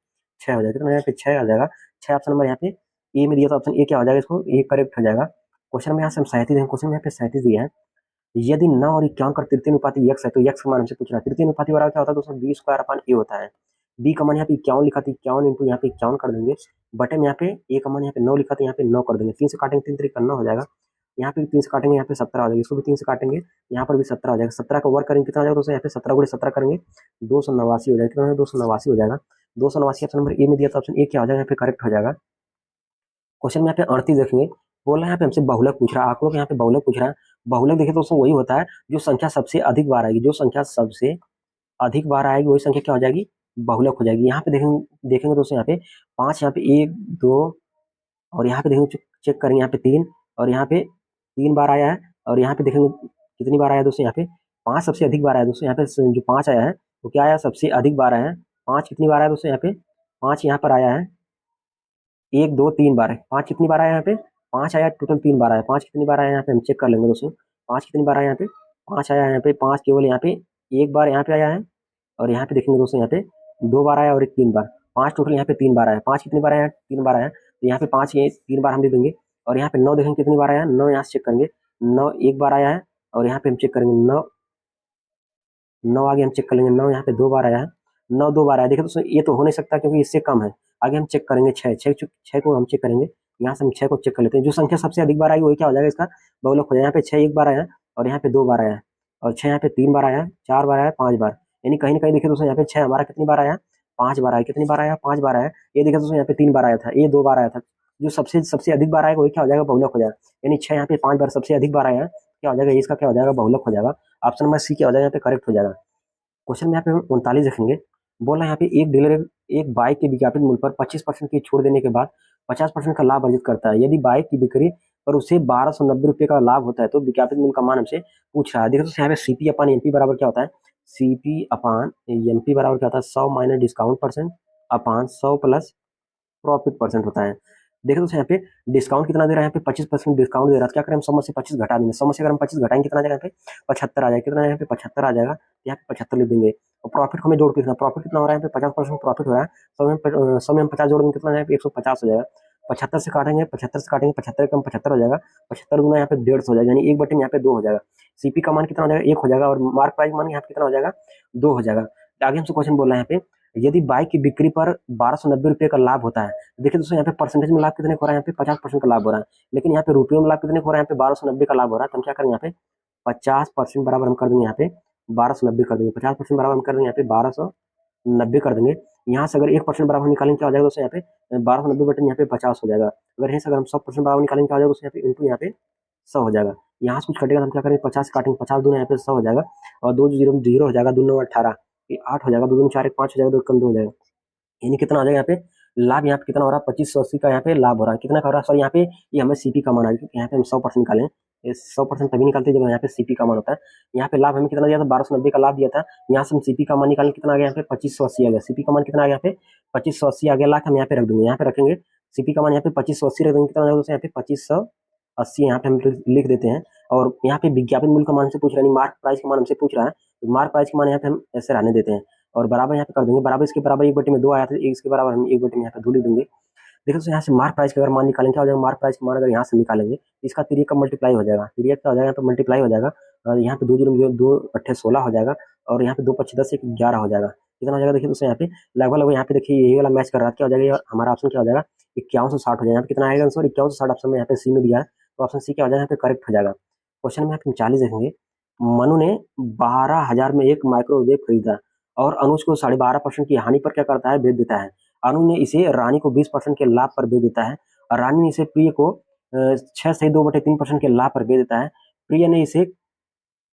6 हो जाएगा। कितना यहाँ पे 6 आ जाएगा। 6 ऑप्शन नंबर यहाँ पे ए में दिया, तो ऑप्शन ए क्या हो जाएगा, इसको ए करेक्ट हो जाएगा। क्वेश्चन में यहाँ से हम 37 दें। क्वेश्चन में यहाँ पे 37 दिया है। यदि 9 और 51 का तृतीय अनुपाती x है तो x का मान हमसे पूछ रहा है। तृतीय अनुपाती बराबर क्या होता है दोस्तों, बी स्क्वायर अपन ए होता है। बी का मान यहाँ पे 51 लिखा था, 51 इंटू यहाँ पे 51 कर देंगे। बटे में यहाँ पे ए का मान यहाँ पे 9 लिखा था, यहाँ पे 9 कर देंगे। 3 से काटेंगे 3 3 9 हो जाएगा। यहाँ पे 3 से काटेंगे, यहाँ पे 17 हो जाएगा। इसको भी 3 से काटेंगे, यहाँ पर भी 17 हो जाएगा। 17 का वर्क करेंगे कितना हो जाएगा दोस्तों, यहाँ पे 17 गुणे 17 करेंगे 289 हो जाएगा। कितना 289 हो जाएगा। 289 ऑप्शन नंबर ए में दिया, तो ऑप्शन ए क्या हो जाएगा, यहाँ पे करेक्ट हो जाएगा। क्वेश्चन में यहाँ पे 38 देखेंगे। बोल रहा है यहाँ पे हमसे बहुलक पूछ रहा है, आंकड़ों के यहाँ पे बहुलक पूछ रहा है। बहुलक देखिए दोस्तों वही होता है जो संख्या सबसे अधिक बार आएगी, जो संख्या सबसे अधिक बार आएगी वही संख्या क्या हो जाएगी, बहुलक हो जाएगी। यहाँ पे देखेंगे दोस्तों, यहाँ पे 5, यहाँ पे 1 2 और यहाँ पे देखेंगे, चेक करेंगे, यहाँ पे 3 और यहाँ पे 3 बार आया है। और यहाँ पे देखेंगे कितनी बार आया दोस्तों, यहाँ पे 5 सबसे अधिक बार आया दोस्तों। यहाँ पे जो 5 आया है वो क्या आया, सबसे अधिक बार आया है। 5 कितनी बार आया दोस्तों, यहाँ पे 5 यहाँ पर आया है 1 2 3 बार है। 5 कितनी बार आया यहाँ पे, 5 आया, टोटल 3 बार आया। 5 कितनी बार आया यहाँ पे हम चेक कर लेंगे दोस्तों। 5 कितनी बार आया यहाँ पे? 5 आया यहाँ पे। 5 केवल यहाँ पे 1 बार यहाँ पे आया है, और यहाँ पे देखेंगे दोस्तों यहाँ पे 2 बार आया और एक 3 बार। 5 टोटल यहाँ पे 3 बार आया। 5 कितनी बार आया? 3 बार आया। तो यहाँ पे 5 ये 3 बार हम दे देंगे। और यहाँ पे 9 देखेंगे कितनी बार आया? 9 यहाँ से चेक करेंगे। 9 1 बार आया है, और यहाँ पे हम चेक करेंगे 9 आगे हम चेक कर लेंगे। 9 यहाँ पे 2 बार आया है। 9 2 बार आया। देखिए दोस्तों ये तो हो नहीं सकता क्योंकि इससे कम है। आगे हम चेक करेंगे 6 6 को हम चेक करेंगे। यहाँ से हम 6 को चेक कर लेते हैं। जो संख्या सबसे अधिक बार आई वही क्या हो जाएगा? इसका बहुलक हो जाएगा। यहाँ पे 6 1 बार आया है, और यहाँ पे 2 बार आया है, और 6 यहाँ पे 3 बार आया है, 4 बार आया, 5 बार। यानी कहीं ना कहीं देखिए दोस्तों यहाँ पे 6 हमारा कितनी बार आया? 5 बार आया। कितनी बार आया? 5 बार आया। ये देखिए दोस्तों यहाँ पे 3 बार आया था, ये 2 बार आया था। जो सबसे सबसे अधिक बार आएगा वही क्या हो जाएगा? बहुलक हो जाएगा। यानी 6 यहाँ पे 5 बार सबसे अधिक बार आया है, क्या हो जाएगा? इसका क्या हो जाएगा? बहुलक हो जाएगा। ऑप्शन नंबर सी क्या हो जाएगा? यहाँ पे करेक्ट हो जाएगा। क्वेश्चन में यहाँ पे हम 39 देखेंगे। बोला यहाँ पे एक डीलर एक बाइक के विज्ञापित मूल्य पर 25% की छूट देने के बाद 50% का लाभ अर्जित करता है। यदि बाइक की बिक्री पर उसे 1290 रुपये का लाभ होता है तो विज्ञापित मूल्य का मान हमसे पूछ रहा है। देखो तो यहाँ पे सीपी अपान एमपी बराबर क्या होता है? सीपी अपान एमपी बराबर क्या होता है? 100 माइनस डिस्काउंट परसेंट अपान 100 प्लस प्रॉफिट परसेंट होता है। देखो तो यहाँ पे डिस्काउंट कितना दे रहा है? यहाँ पे 25% डिस्काउंट दे रहा है। क्या करें हम? 100 में से 25 घटा देंगे। 100 में से अगर हम 25 घटाएंगे कितना आ जाएगा? यहाँ पे 75 आ जाएगा। कितना यहाँ पे 75 आ जाएगा। यहाँ पे 75 लिख देंगे। और प्रॉफिट को हमें जोड़ के लिखना। प्रॉफिट कितना हो रहा है? यहाँ पे 50% प्रॉफिट हो रहा है। 100 में हम 50 जोड़ देंगे कितना? यहाँ पे 150 हो जाएगा। 75 से काटेंगे, 75 से काटेंगे, 75 कम 75 हो जाएगा। 75 गुना यहाँ पे 150 हो जाएगा, यानी 1/में यहाँ पे 2 हो जाएगा। सीपी का मान कितना हो जाएगा? 1 हो जाएगा, और मार्क प्राइस मान यहाँ पे कितना हो जाएगा? 2 हो जाएगा। आगे हमसे क्वेश्चन बोल रहा है यहाँ पे यदि बाइक की बिक्री पर 1290 रुपये का लाभ होता है। देखिए दोस्तों यहाँ पे परसेंटेज में लाभ कितने को हो रहा है? यहाँ पे 50% का लाभ हो रहा है। लेकिन यहाँ पे रुपयों में लाभ कितने को हो रहा है? यहाँ पे 1290 का लाभ हो रहा है। तो हम क्या करेंगे? यहाँ पे 50% बराबर हम कर देंगे, यहाँ पे 1290 कर देंगे। 50% बराबर हम कर देंगे, यहाँ पे 1290 कर देंगे। यहाँ से अगर 1% बराबर निकालेंगे क्या हो जाएगा दोस्तों? यहाँ पे 1290 बटे यहाँ पे 50 हो जाएगा। अगर यहाँ से अगर हम 100% बराबर निकालेंगे क्या हो जाएगा दोस्तों? यहाँ पे इंटू यहाँ पे 100 हो जाएगा। यहाँ से कुछ कटेगा तो हम क्या करेंगे? 50 काटेंगे, 50 दूना यहाँ पे 100 हो जाएगा, और 2 जीरो जीरो हो जाएगा, 2 9 18, ये 8 हो जाएगा, 2 दूनी 4 1 5 हो जाएगा, 2 कम 2 हो जाएगा। यानी कितना आ जाएगा? यहाँ पे लाभ यहाँ पे कितना हो रहा है? 2580 का यहाँ पे लाभ हो रहा है। कितना का हो रहा है? सॉरी यहाँ पे ये हमें सीपी का मान आ गया, क्योंकि यहाँ पे हम 100% निकालें। ये 100% तभी निकालते हैं जब यहाँ पे सीपी का मान होता है। यहाँ पे लाभ हमें कितना दिया था? 1290 का लाभ दिया था। यहाँ से हम सीपी का मान निकालें, कितना आ गया? यहाँ पे 2580 आ गया। सीपी का मान कितना आ गया? यहाँ पे 2580 आ गया। लाख हम यहाँ पे रख देंगे, यहाँ पे रखेंगे। सीपी का मान यहाँ पे 2580 रख देंगे, कितना आ जाएगा दोस्तों? यहाँ पे 2580 यहाँ पे हम लिख देते हैं। और यहाँ पे विज्ञापन मूल्य का मान से पूछ रहा है, मार्क प्राइस का मान हमसे पूछ रहा है, तो मार्क प्राइस का मान यहाँ पे हम ऐसे रहने देते हैं। और बराबर यहाँ पे कर देंगे। बराबर इसके बराबर 1/2 आया था, इसके बराबर हम 1/2 यहाँ पे 2 लिख देंगे। देखो तो यहाँ से मार्क प्राइस का अगर मान निकालेंगे क्या हो जाएगा? मार्क प्राइस का मान अगर यहाँ से निकालेंगे, इसका तिर्यक का मल्टीप्लाई हो जाएगा। तिर्यक क्या हो जाएगा? यहाँ पे मल्टीप्लाई हो जाएगा, और यहाँ पे 2 जीरो 2 8 16 हो जाएगा, और यहाँ पे 2 5 10 1 11 हो जाएगा। कितना हो जाएगा? देखिए दोस्तों यहाँ पे लगभग यहाँ पे देखिए यही वाला मैच कर रहा है। क्या हो जाएगा? हमारा ऑप्शन क्या हो जाएगा? 5160 हो जाएगा। यहाँ पे कितना आएगा आंसर? 5160 ऑप्शन में यहाँ पे सी में दिया है, तो ऑप्शन सी क्या हो जाएगा? यहाँ पे करेक्ट हो जाएगा। क्वेश्चन में यहाँ पे 40 देखेंगे। मनु ने 12,000 में एक माइक्रोवेव खरीदा, और अनुज को 12.5% की हानि पर क्या करता है? बेच देता है। अनु ने इसे रानी को 20% के लाभ पर बेच देता है, और रानी ने इसे प्रिय को 6/2/3% के लाभ पर बेच देता है। प्रिय ने इसे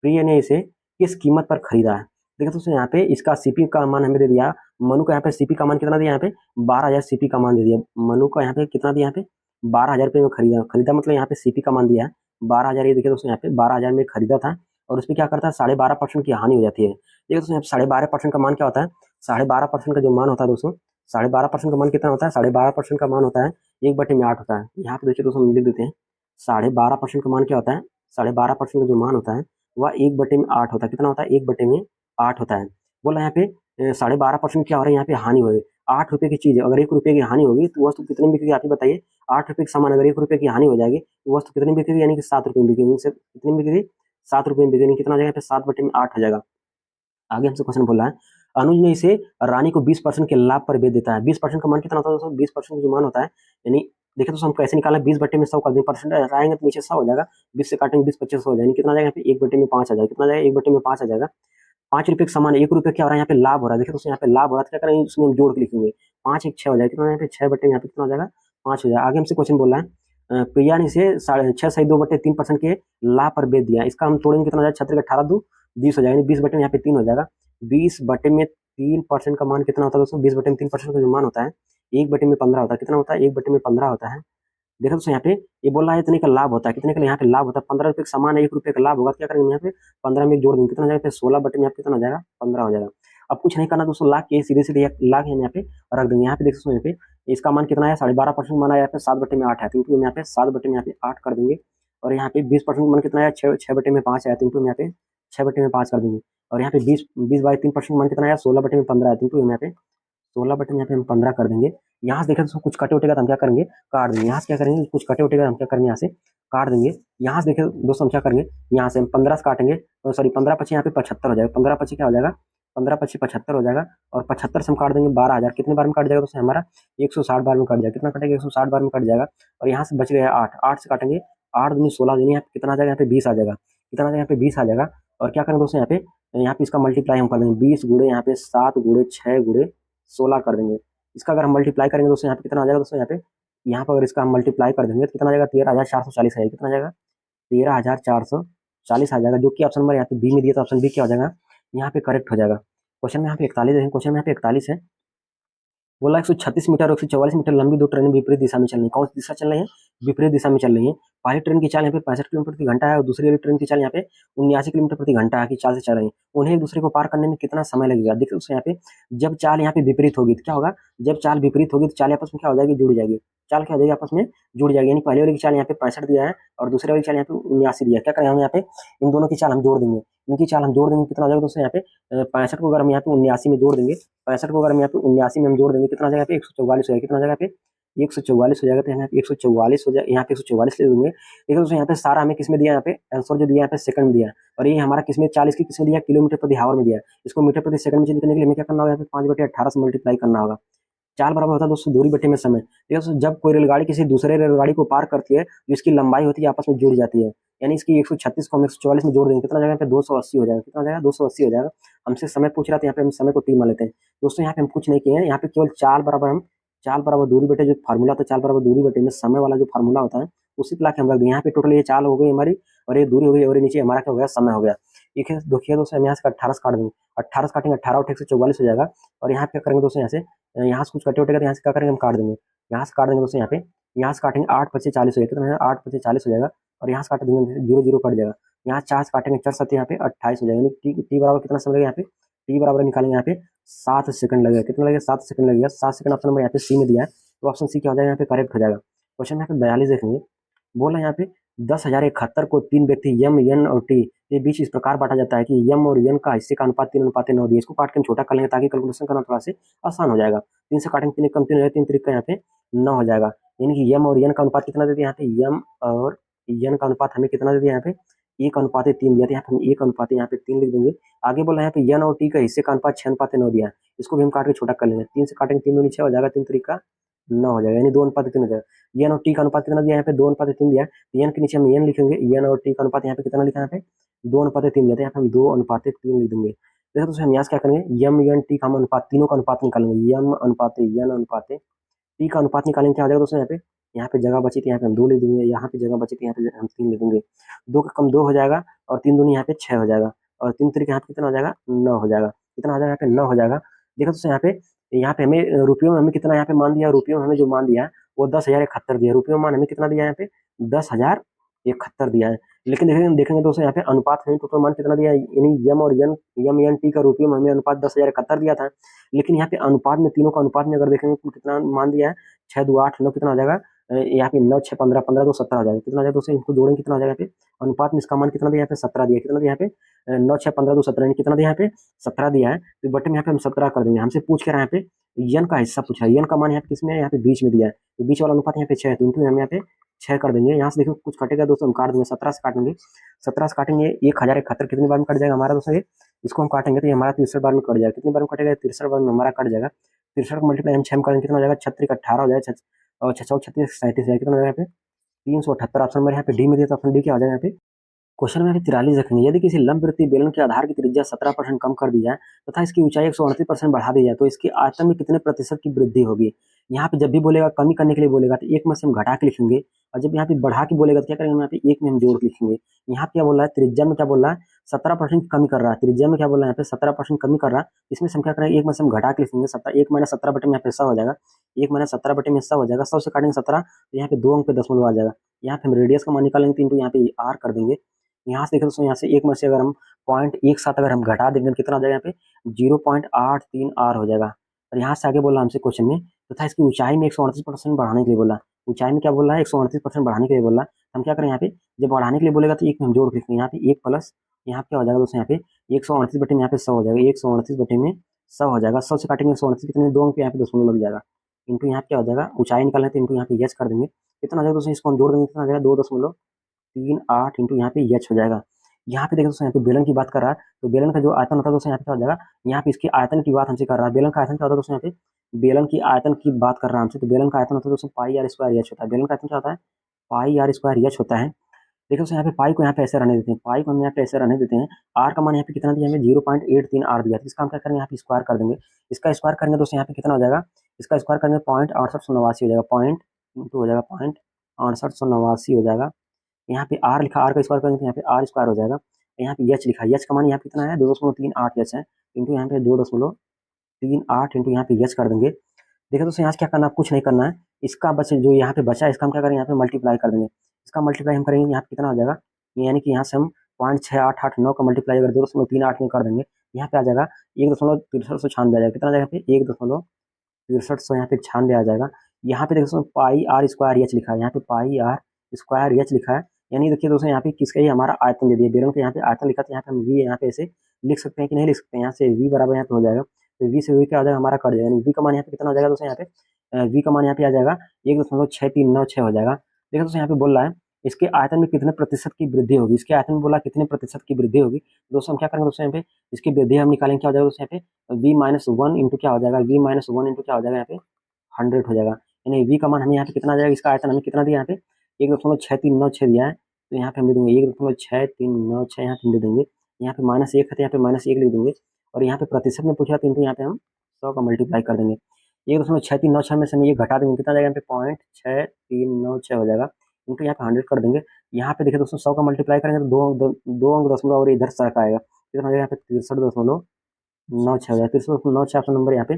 प्रिय ने इसे किस कीमत पर खरीदा है? देखो दोस्तों यहाँ पे इसका सीपी का मान हमें दे दिया। मनु का यहाँ पे सीपी का मान कितना दिया? यहाँ पे 12,000 सीपी का मान दे दिया। मनु का यहाँ पे कितना दिया? यहाँ पे 12,000 रुपये में खरीदा। खरीदा मतलब यहाँ पे सीपी का मान दिया है 12,000। ये देखिए दोस्तों यहाँ पे 12,000 में खरीदा था, और उसमें क्या करता है? 12.5% की हानि हो जाती है। देखिए दोस्तों यहाँ पे 12.5% का मान क्या होता है? 12.5% का जो मान होता है दोस्तों, 12.5% का मान कितना होता है? 12.5% का मान होता है 1/8 होता है। यहाँ पे देखिए दोस्तों हम लिख देते हैं 12.5% का मान क्या होता है? 12.5% का जो मान होता है वह 1/8 होता है। कितना होता है? 1/8 होता है। बोला यहाँ पे 12.5% क्या हो रहा है? यहाँ पे हानि हो रही है। 8 रुपये की चीज अगर 1 रुपये की हानि होगी तो वस्तु कितने में बिकेगी? आप ही बताइए। 8 रुपये का सामान अगर 1 रुपये की हानि हो जाएगी तो वस्तु कितने में बिकेगी? यानी कि 7 रुपये में बिकेगी। कितने में बिकेगी? 7 रुपये में बिकेगी। कितना हो जाएगा? यहाँ पे 7/8 हो जाएगा। आगे हमसे क्वेश्चन बोला है, अनुज ने इसे रानी को 20% के लाभ पर बेच देता है। 20% का मान कितना होता है दोस्तों? 20% जो मान होता है, यानी देखिए दोस्तों हम कैसे निकाला? 20/100 कर देंगे, परसेंट आएंगे तो नीचे 100 हो जाएगा। 20 से काटेंगे 20 25 हो जाएगा। कितना आ जाएगा? यहाँ पे 1/5 आ जाएगा। कितना आ जाएगा? 1/5 आ जाएगा। 5 रुपये का सामान 1 रुपये क्या हो रहा है? यहाँ पे लाभ हो रहा है। देखिए दोस्तों यहाँ पे लाभ हो रहा है, तो क्या करेंगे? उसमें हम जोड़ के लिखेंगे। 5 1 6 हो जाएगा। कितना यहाँ पे 6 यहाँ पे कितना हो जाएगा? 5 हो जाएगा। आगे हमसे क्वेश्चन बोल रहा है, प्रिया ने इसे 6/2/3% के लाभ पर बेच दिया। इसका हम तोड़ेंगे, कितना हो जाएगा? 6 18 2 20 हो जाएगा। 20 यहाँ पे 3 हो जाएगा। 20/3% का मान कितना होता है दोस्तों? 20/3% का जो मान होता है 1/15 होता है। कितना होता है? 1/15 होता है। देखो दोस्तों यहाँ पे ये बोल रहा है इतने का लाभ होता है। कितने का यहाँ पे लाभ होता है? 15 रुपये का सामान है, 1 रुपये का लाभ होगा। क्या करेंगे? यहाँ पे 15 में जोड़ देंगे। कितना हो जाएगा? 16 बटे में यहाँ पे कितना हो जाएगा? 15 हो जाएगा। अब कुछ नहीं करना दोस्तों, लाख के सीधे सीधे लाख हम यहाँ पे रख देंगे। यहाँ पे देख सकते हैं, यहाँ पे इसका मान कितना है, 12.5% माना यहाँ पे 7/8 है, तो इनटू यहाँ पे 7/8 कर देंगे। और यहाँ पे 20% मान कितना है, 6/5 है, तो इनटू यहाँ पे 6/5 कर देंगे। और यहाँ पे 20/3% मान कितना है, 16/15 है, तो इनटू यहाँ पे 16 यहाँ पे हम 15 कर देंगे। यहाँ से देखें तो कुछ कटे उटेगा तो हम क्या करेंगे, काट देंगे। यहाँ से क्या करेंगे, कुछ कटे उटेगा हम क्या करेंगे, यहाँ से काट देंगे। यहाँ से देखें दोस्तों हम क्या करेंगे, यहाँ से हम 15 से काटेंगे, तो सॉरी 15×5 यहाँ पे 75 हो जाएगा, 15×5 क्या हो जाएगा, 15×5 75 हो जाएगा। और 75 से हम काट देंगे 12,000, कितने बार में कट जाएगा दोस्तों, हमारा 160 बार में कट जाएगा। कितना कटेगा, 160 बार में कट जाएगा। और यहाँ से बच गया 8, 8 से काटेंगे, 8 दूनी 16, यानी यहाँ पे कितना आ जाएगा, यहाँ पे 20 आ जाएगा। कितना आ जाएगा, यहाँ पे 20 आ जाएगा। और क्या करेंगे दोस्तों, यहाँ पे इसका मल्टीप्लाई हम कर देंगे, 20 गुणे यहाँ पे 7 गुणे 6 गुणे 16 कर देंगे। इसका अगर हम मल्टीप्लाई करेंगे दोस्तों, यहाँ पे कितना आ जाएगा दोस्तों, यहाँ पर अगर इसका हम मल्टीप्लाई कर देंगे तो कितना आ जाएगा, 13,440 है। कितना आ जाएगा, 13,440 आ जाएगा, जो कि ऑप्शन नंबर यहाँ पे बी में दिया, तो ऑप्शन बी क्या हो जाएगा, यहाँ पे करेक्ट हो जाएगा। क्वेश्चन में यहाँ पे 41 है, क्वेश्चन में यहाँ पे 41 है, बोला 136 मीटर और 144 मीटर लंबी दो ट्रेनें विपरीत दिशा में चल रही है। कौन सी दिशा चल रही है, विपरीत दिशा में चल रही है। पहली ट्रेन की चाल यहाँ पे 65 किलोमीटर प्रति घंटा है और दूसरी वाली ट्रेन की चाल यहाँ पे 79 किलोमीटर प्रति घंटा की चाल से चल रही है। उन्हें एक दूसरे को पार करने में कितना समय लगेगा। देखिए दोस्तों, यहाँ पे जब चाल यहाँ पे विपरीत होगी तो क्या होगा, जब चाल विपरीत होगी तो चाल आपस में क्या हो जाएगी, जुड़ जाएगी। चाल क्या हो जाएगी, आपस में जुड़ जाएगी। यानी पहले वाली की चाल यहाँ पे 65 दिया है और दूसरे वाली चाल यहाँ पे 79 दिया है। क्या करें हम, यहाँ पे इन दोनों की चाल हम जोड़ देंगे, इनकी चाल हम जोड़ देंगे। कितना हो जाएगा दोस्तों, यहाँ पे 65 को अगर हम यहाँ पे 79 में जोड़ देंगे, 65 को अगर हम यहाँ पे 79 में हम जोड़ देंगे, कितना हो जाएगा, 144 हो जाएगा। कितना हो जाएगा, यहाँ पे 144 हो जाएगा। तो यहाँ पे 144 हो जाएगा, यहाँ पे 144 ले देंगे। देखिए दोस्तों, यहाँ पे सारा हमें किसमें दिया, यहाँ पे आंसर जो दिया यहाँ पे सेकंड में दिया है। और ये हमारा किसमें 40 की किसमें दिया, किलोमीटर प्रति हावर में दिया है। इसको मीटर प्रति सेकंड में चेंज करने के लिए हमें क्या करना होगा, यहाँ पे 5/18 से मल्टीप्लाई करना होगा। चाल बराबर होता है दोस्तों दूरी बटे में समय। देखिए दोस्तों, जब कोई रेलगाड़ी किसी दूसरे रेलगाड़ी को पार करती है तो इसकी लंबाई होती है आपस में जुड़ जाती है। यानी इसकी 136 को हम 144 में जोड़ देंगे, कितना हो जाएगा, यहाँ पे 280 हो जाएगा। कितना हो जाएगा, 280 हो जाएगा। हमसे समय पूछ रहा था, यहाँ पे हम समय को टी मान लेते हैं। दोस्तों यहाँ पे हम कुछ नहीं किए हैं, यहाँ पे केवल चाल बराबर दूरी बटे जो फार्मूला होता है, चाल बराबर दूरी बटे में समय वाला जो फार्मूला होता है उसी पे लाके हम रख देंगे। यहाँ पे टोटल ये चाल हो गई हमारी और ये दूरी हो गई और ये नीचे हमारा क्या हो गया, समय हो गया। देखिए दोस्तों, हम यहाँ से 18 काट देंगे, 18 काटेंगे, 18 और 144 हो जाएगा। और यहाँ पे क्या करेंगे दोस्तों, यहाँ से कुछ कटे उटेगा तो यहाँ से क्या करेंगे, हम काट देंगे। यहाँ से काट देंगे दोस्तों, यहाँ से काटेंगे 8×5 = 40 हो जाएगा। कितना 8×5 = 40 हो जाएगा। और यहाँ से काट देंगे, 0 0 कट जाएगा। यहाँ 4 से काटेंगे, 4×7 यहाँ पे 28 हो जाएगा। टी बराबर कितना समय लगेगा, यहाँ पे टी बराबर निकालेंगे, यहाँ पे 7 सेकंड लगेगा। कितना लगेगा, 7 सेकंड लगेगा। 7 सेकंड ऑप्शन नंबर यहाँ पे सी में दिया है, तो ऑप्शन सी क्या हो जाएगा, यहाँ पे करेक्ट हो जाएगा। क्वेश्चन यहाँ पे 42 देखेंगे, बोला यहाँ पे 10,071 को 3 व्यक्ति यम, एन और टी के बीच इस प्रकार बांटा जाता है कि यम और एन का हिस्से का अनुपात 3:9 दिया। इसको काट के हम छोटा कर लेंगे ताकि कैलकुलेशन करना थोड़ा से आसान हो जाएगा। 3 से काटेंगे, 3 कम 3 हो जाएगा, 3 तरीका यहाँ पे 9 हो जाएगा। यानी कि यम और एन का अनुपात कितना दे दिया, यहाँ पे यम और एन का अनुपात हमें कितना दे दिया, यहाँ पे 1:3 दिया था। यहाँ पे हम 1:3 यहाँ पे 3 लिख देंगे। आगे बोला यहाँ पे एन और टी का हिस्से का अनुपात 6:9 दिया है। इसको भी हम काट के छोटा कर लेंगे। 3 से काटेंगे, 3 दूनी 6 हो जाएगा, 3 तरीका 9 हो जाएगा। यानी 2:3 हो जाएगा। एन और टी का अनुपात कितना दिया, यहाँ पे 2:3 दिया है। एन के नीचे हम एन लिखेंगे, एन और टी का अनुपात यहाँ पे कितना लिखा है, यहाँ पे 2:3 दिया था। यहाँ पे हम 2:3 लिख देंगे। देखो दोस्तों, हम यहाँ से क्या करेंगे, यम एन टी का हम अनुपात तीनों का अनुपात निकालेंगे। यम अनुपात एन अनुपात टी का अनुपात निकालेंगे, क्या हो जाएगा दोस्तों, यहाँ पे जगह बची थी, यहाँ पे हम 2 लिख देंगे। यहाँ पे जगह बची थी, यहाँ पे हम 3 लिख देंगे। 2 का कम 2 हो जाएगा और 3 दूनी यहाँ पे 6 हो जाएगा। और 3 तरीके यहाँ पे कितना हो जाएगा, 9 हो जाएगा। कितना हो जाएगा, यहाँ पे 9 हो जाएगा। देखो दोस्तों, यहाँ पे हमें रुपयों में हमें कितना यहाँ पे मान दिया, रुपयों में हमें जो मान दिया है वो 10,071 दिया है। रुपयों में मान हमें कितना दिया है, यहाँ पे 10,071 दिया है। लेकिन देखेंगे दोस्तों, यहाँ पे अनुपात हमें टोटल मान कितना दिया है, यानी यम और यम एन टी का रुपयों में हमें अनुपात 10,071 दिया था। लेकिन यहाँ पे अनुपात में, तीनों का अनुपात में अगर देखेंगे तो कितना मान दिया है, 6 2 8 9, कितना हो जाएगा, यहाँ पे 9 6 15 15 2 17 हो जाएगा। कितना हो जाएगा दोस्तों, इनको जोड़ेंगे, कितना हो जाएगा, यहाँ पे अनुपात में इसका मान कितना दिया, यहाँ पे 17 दिया। कितना दिया, यहाँ पे 9 6 15 2 17, कितना दिया, यहाँ पे 17 दिया है। तो बटे में यहाँ पे हम 17 कर देंगे। हमसे पूछ के रहा है यहाँ पे यन का हिस्सा पूछा है। यन का मान यहाँ पे किसमें है, यहाँ पे बीच में दिया है, तो बीच वाला अनुपात यहाँ पे 6 है, तो इनको हम यहाँ पे 6 कर देंगे। यहाँ से देखो कुछ कटेगा दोस्तों, हम काट देंगे। 17 से काटेंगे, 17 से काटेंगे, 1071 कितनी बार में कट जाएगा हमारा दोस्तों, ये इसको हम काटेंगे तो ये हमारा 63 बार में कट जाएगा। कितनी बार में कटेगा, 63 बार में हमारा कट जाएगा। 63 को मल्टीप्लाई हम 6 करेंगे, कितना हो जाएगा, 36 18 हो जाएगा, और 6 36 37 है। कितना हो जाएगा, यहाँ पे 378 ऑप्शन नंबर यहाँ पे डी में दिया, तो ऑप्शन डी क्या हो जाएगा, यहाँ पे क्वेश्चन में 43 रखेंगे। यदि किसी लंबवृत्तीय बेलन के आधार की त्रिज्या 17% कम कर दी जाए तथा इसकी ऊंचाई 138% बढ़ा दी जाए तो इसकी आयतन में कितने प्रतिशत की वृद्धि होगी। यहाँ पे जब भी बोलेगा कमी करने के लिए बोलेगा तो एक में से हम घटा के लिखेंगे, और जब यहाँ पे बढ़ा के बोलेगा तो क्या करेंगे, यहाँ पे एक में हम जोड़ के लिखेंगे। यहाँ पे क्या बोल रहा है, त्रिज्या में क्या बोल रहा है, 17% कमी कर रहा है। त्रिज्या में क्या बोल रहा है, यहाँ पे 17% कमी कर रहा है। इसमें से हम क्या करेंगे, एक में से हम घटा के लिखेंगे। 1 - 17 बटे में यहाँ पे 100 हो जाएगा। 1 - 17 बटे में 100 हो जाएगा। 100 से काटेंगे 17, तो यहाँ पे 2 अंक पे दशमलव आ जाएगा। यहाँ पे हम रेडियस का मान निकालेंगे, तो इंटू यहाँ पे आर कर देंगे। यहाँ से देखो दोस्तों, यहाँ से एक में से अगर हम 0.17 अगर हम घटा देंगे तो कितना हो जाएगा यहाँ पे 0.83 R हो जाएगा। और यहाँ से आगे बोला हमसे क्वेश्चन में तथा इसकी ऊंचाई में 138% बढ़ाने के लिए बोला। ऊंचाई में क्या बोल रहा है 138% बढ़ाने के लिए बोला। हम क्या करें यहाँ पे जब बढ़ाने के लिए बोलेगा तो एक में हम जोड़ लिखेंगे यहाँ पे 1 प्लस यहाँ पे क्या हो जाएगा दोस्तों यहाँ पे 138 बटे में यहाँ पे 100 हो जाएगा। 138 बटे में 100 हो जाएगा। 100 से काटेंगे 138 कितने 2 अंक पे यहाँ पे दशमलव लग जाएगा। इंटू यहाँ पे क्या हो जाएगा ऊंचाई निकालना तो इंटू यहाँ पे एच कर देंगे। कितना हो जाएगा दोस्तों इसको हम जोड़ देंगे कितना हो जाएगा 2.38 इंटू यहाँ पे एच हो जाएगा। यहाँ पे देखो दोस्तों यहाँ पे बेलन की बात कर रहा है तो बेलन का जो आयतन होता है दोस्तों यहाँ पे क्या हो जाएगा यहाँ पे इसकी आयतन की बात हमसे कर रहा है। बेलन का आयतन क्या होता है दोस्तों यहाँ पे बेलन की आयतन की बात कर रहा है हमसे। तो बेलन का आयतन होता है दोस्तों पाई आर स्क्वायर एच होता है। बेलन का आयतन क्या होता है पाई आर स्क्वायर एच होता है। देखो दोस्तों यहाँ पे पाई को यहाँ पे ऐसे रहने देते हैं। पाई को हम यहाँ पे ऐसे रहने देते हैं। आर का मान यहाँ पे कितना दिया हमें 0.83 आर दिया। इसका हम क्या करेंगे यहाँ पे स्क्वायर कर देंगे। इसका स्क्वायर करेंगे दोस्तों यहाँ पे कितना हो जाएगा इसका स्क्वायर करेंगे 0.6889 हो जाएगा। पॉइंट इंटू हो जाएगा 0.6889 हो जाएगा। यहाँ पे आर लिखा आर का स्क्वायर करेंगे तो यहाँ पे आर स्क्वायर हो जाएगा। यहाँ पे एच लिखा एच का मान यहाँ पे कितना है 2.38 एच है इंटू यहाँ पे 2.38 इंटू यहाँ पे एच कर देंगे। देखो दोस्तों यहाँ से क्या करना है कुछ नहीं करना है। इसका बचे जो यहाँ पे बचा है इसका हम क्या करेंगे यहाँ पे मल्टीप्लाई कर देंगे। इसका मल्टीप्लाई हम करेंगे यहाँ पे कितना हो जाएगा यानी कि यहाँ से हम 0.6889 का मल्टीप्लाई अगर 2.38 में कर देंगे यहाँ पे आ जाएगा 1.6396 आ जाएगा। कितना आ जाएगा यहाँ पे 1.6396 यहाँ पे 96 आ जाएगा। यहाँ पे देखो पाई आर स्क्वायर एच लिखा है। यहाँ पे पाई आर स्क्वायर एच लिखा है यानी देखिए दोस्तों यहाँ पे किसका ही हमारा आयतन दे दिया बेलन के यहाँ पे आयतन लिखा था। यहाँ पे हम वी यहाँ पे ऐसे लिख सकते हैं कि नहीं लिख सकते हैं। यहाँ से वी बराबर यहाँ पे हो जाएगा तो वी से वी क्या हो जाएगा हमारा कट जाएगा। यानी वी का मान यहाँ पे कितना हो जाएगा दोस्तों यहाँ पे वी का मान यहाँ पे आ जाएगा 1.6396 हो जाएगा। देखो दोस्तों यहाँ पे बोल रहा है इसके आयतन में कितने प्रतिशत की वृद्धि होगी। इसके आयतन में बोला कितने प्रतिशत की वृद्धि होगी। दोस्तों हम क्या करेंगे दोस्तों यहाँ पे इसकी वृद्धि हम निकालेंगे क्या हो जाएगा दोस्तों यहाँ पे v-1 इंटू क्या हो जाएगा v-1 इंटू क्या हो जाएगा यहाँ पे 100 हो जाएगा। यानी वी का मान हमें यहाँ पे कितना आ जाएगा इसका आयतन हमें कितना दिया यहाँ पे 1.6396 दिया है। तो यहाँ पे हम दे देंगे 1.6396 यहाँ पे हम दे देंगे। यहाँ पे -1 है तो यहाँ पे -1 लिख देंगे और यहाँ पे प्रतिशत में पूछा तो इंटू यहाँ पे हम 100 का मल्टीप्लाई कर देंगे। 1.6396 में से हम ये घटा देंगे कितना जाएगा यहाँ पे 0.6396 हो जाएगा इंटू यहाँ पे 100 कर देंगे। यहाँ पे देखिए दोस्तों 100 का मल्टीप्लाई करेंगे तो दो अंक दशमलव और इधर तक आएगा कितना हो जाएगा यहाँ पे 63.96 हो जाएगा। 63.96 ऑप्शन नंबर यहाँ पे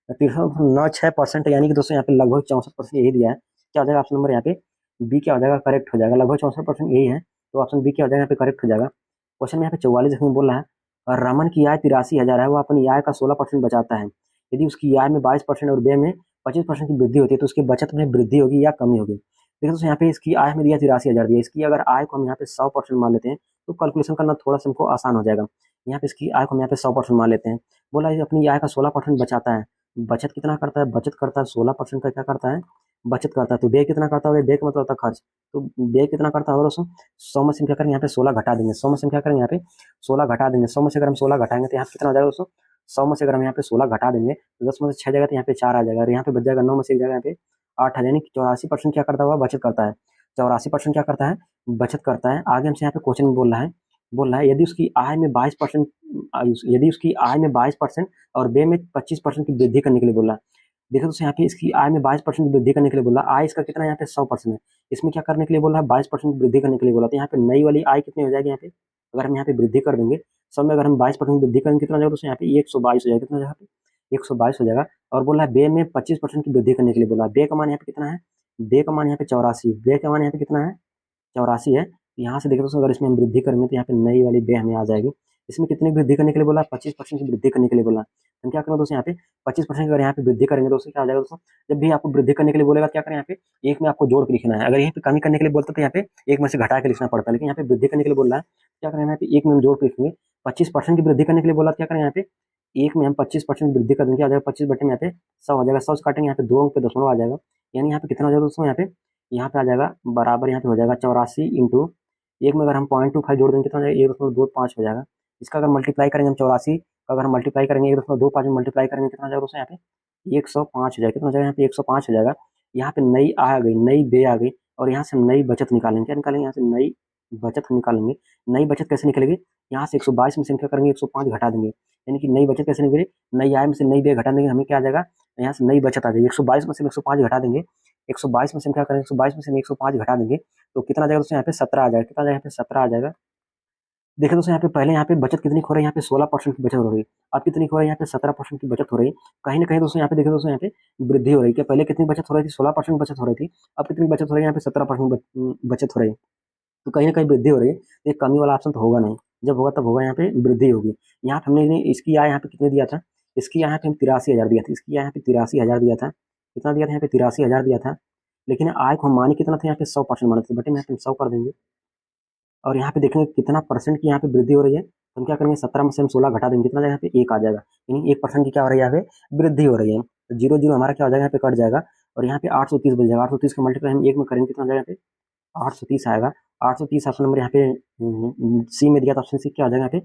63.96% यानी कि दोस्तों यहाँ पे लगभग 64% यही दिया है। क्या हो जाएगा ऑप्शन नंबर यहाँ पे बी क्या हो जाएगा करेक्ट हो जाएगा। लगभग 64% यही है तो ऑप्शन बी क्या हो जाएगा यहाँ पे करेक्ट हो जाएगा। क्वेश्चन में यहाँ पे 44 में बोल रहा है और रमन की आय 83,000 है वो अपनी आय का 16% बचाता है। यदि उसकी आय में 22% और व्यय में 25% की वृद्धि होती है तो उसकी बचत में वृद्धि होगी या कमी होगी। देखिए दोस्तों यहाँ पे इसकी आय में दिया 83,000 दिया। इसकी अगर आय को हम यहाँ पे 100% मान लेते हैं तो कैलकुलेशन करना थोड़ा सा हमको आसान हो जाएगा। यहाँ पे इसकी आय को हम यहाँ पे 100% मान लेते हैं। बोला ये अपनी आय का 16% बचाता है। बचत कितना करता है बचत करता है 16% का क्या करता है बचत करता है। तो व्यय कितना करता है व्यय का मतलब होता है खर्च। तो व्यय कितना करता होगा दोस्तों 100 में से क्या करेंगे यहाँ पे 16 घटा देंगे। 100 में से क्या करेंगे यहाँ पे 16 घटा देंगे। 100 में से अगर हम 16 घटाएंगे तो यहाँ पे कितना हो जाएगा दोस्तों 100 में से अगर हम यहाँ पे 16 घटा देंगे तो 10 में से 6 जाएगा तो यहाँ पे 4 आ जाएगा और यहाँ पे बच जाएगा 9 में से एक जाएगा यहाँ पे 8 आ जाएगा। यानी 84% क्या करता हुआ बचत करता है। 84% क्या करता है बचत करता है। आगे हमसे यहाँ पे क्वेश्चन में बोल रहा है यदि उसकी आय में 22% और व्यय में 25% की वृद्धि करने के लिए बोला। देखो दोस्तों यहाँ पे इसकी आय में 22% की वृद्धि करने के लिए बोला। आय इसका कितना यहाँ पे 100% है। इसमें क्या करने के लिए बोला है 22% वृद्धि करने के लिए बोला। तो यहाँ पे नई वाली आय कितनी हो जाएगी यहाँ पे अगर हम यहाँ पे वृद्धि कर देंगे सब में अगर हम 22% वृद्धि करेंगे कितना हो जाएगा दोस्तों यहाँ पे 122 हो जाएगा। कितना हो जाएगा 122 हो जाएगा। और बोला है व्यय में 25% की वृद्धि करने के लिए बोला। व्यय का मान यहाँ पे कितना है व्यय का मान यहाँ पे 84। व्यय का मान यहाँ पे कितना है 84 है। यहाँ से देखो दोस्तों अगर इसमें हम वृद्धि करेंगे तो यहाँ पे नई वाली व्यय हमें आ जाएगी। इसमें कितनी वृद्धि करने के लिए बोला 25% की वृद्धि करने के लिए बोला। हम क्या करेंगे दोस्तों यहाँ पे 25% अगर यहाँ पे वृद्धि करेंगे दोस्तों क्या आ जाएगा दोस्तों जब भी आपको वृद्धि करने के लिए बोलेगा क्या करें यहाँ पे एक में आपको जोड़ के लिखना है। अगर यहाँ पे कमी करने के लिए बोलते तो यहाँ पे एक में से घटा के लिखना पड़ता है। लेकिन यहाँ पे वृद्धि करने के लिए बोल रहा है क्या करें यहाँ पे एक में हम जोड़ के लिखेंगे। 25% की वृद्धि करने के लिए बोला क्या करें यहाँ पे एक में हम 25% वृद्धि कर देंगे आ जाएगा 25 बटे में यहाँ पे 100 हो जाएगा। 100 से काटेंगे यहाँ पे 2 अंक पे दशमलव आ जाएगा। यानी यहाँ पे कितना हो जाएगा दोस्तों यहाँ पे आ जाएगा बराबर यहाँ पे हो जाएगा 84 इंटू एक में अगर हम 0.25 जोड़ देंगे कितना हो जाएगा 1.25 हो जाएगा। इसका अगर मल्टीप्लाई करेंगे हम 84 का अगर हम मल्टीप्लाई करेंगे 1.25 में मल्टीप्लाई करेंगे कितना हो जाएगा दोस्तों यहाँ पे 105 हो जाएगा। कितना हो जाएगा यहाँ पे 105 हो जाएगा। यहाँ पे नई आ गई नई बे आ गई और यहाँ से हम नई बचत निकालेंगे। क्या निकालेंगे यहाँ से नई बचत निकालेंगे। नई बचत कैसे निकलेगी यहाँ से 122 में से क्या करेंगे 105 घटा देंगे। यानी कि नई बचत कैसे निकलेगी नई आय में से नई बे घटा देंगे हमें क्या आ जाएगा यहाँ से नई बचत आ जाएगी। 122 में से 105 घटा देंगे 122 में से क्या करेंगे 122 में से 105 घटा देंगे तो कितना आ जाएगा दोस्तों यहाँ पे 17 आ जाएगा। कितना आ जाएगा यहाँ पे 17 आ जाएगा। देखिए दोस्तों यहाँ पे पहले यहाँ पे बचत कितनी हो रही है यहाँ पे 16% की बचत हो रही है। अब कितनी हो रही है यहाँ पे 17% की बचत हो रही है। कहीं ना कहीं दोस्तों यहाँ पे देखिए दोस्तों यहाँ पे वृद्धि हो रही है। पहले कितनी बचत हो रही थी 16% बचत हो रही थी अब कितनी बचत हो रही है यहाँ पे 17% बचत हो रही है। तो कहीं ना कहीं वृद्धि हो रही है। तो ये कमी वाला ऑप्शन तो होगा नहीं, जब होगा तब होगा यहाँ पे वृद्धि होगी। यहाँ पे हमने इसकी आय यहाँ पे कितने दिया था, इसकी यहाँ पे हम 83,000 दिया था, इसकी यहाँ पे 83,000 दिया था, कितना दिया था यहाँ पे 83,000 दिया था। लेकिन आय को हम माने कितना था यहाँ पे 100% माने थे, बटे में यहाँ पे 100 कर देंगे। और यहाँ पे देखेंगे कितना परसेंट की यहाँ पे वृद्धि हो रही है, तो हम क्या करेंगे 17 में से हम 16 घटा देंगे, कितना जाएगा यहाँ पे 1 आ जाएगा, यानी 1% की क्या हो रही है यहाँ पे वृद्धि हो रही है। तो 0 0 हमारा क्या हो जाएगा यहाँ पे कट जाएगा, और यहाँ पे 830 बच जाएगा। 830 का मल्टीप्लाई हम 1 में करेंगे, कितना हो जाएगा यहाँ पे 830 आएगा। 830 ऑप्शन नंबर यहाँ पे सी में दिया था, ऑप्शन सी क्या हो जाएगा यहाँ पे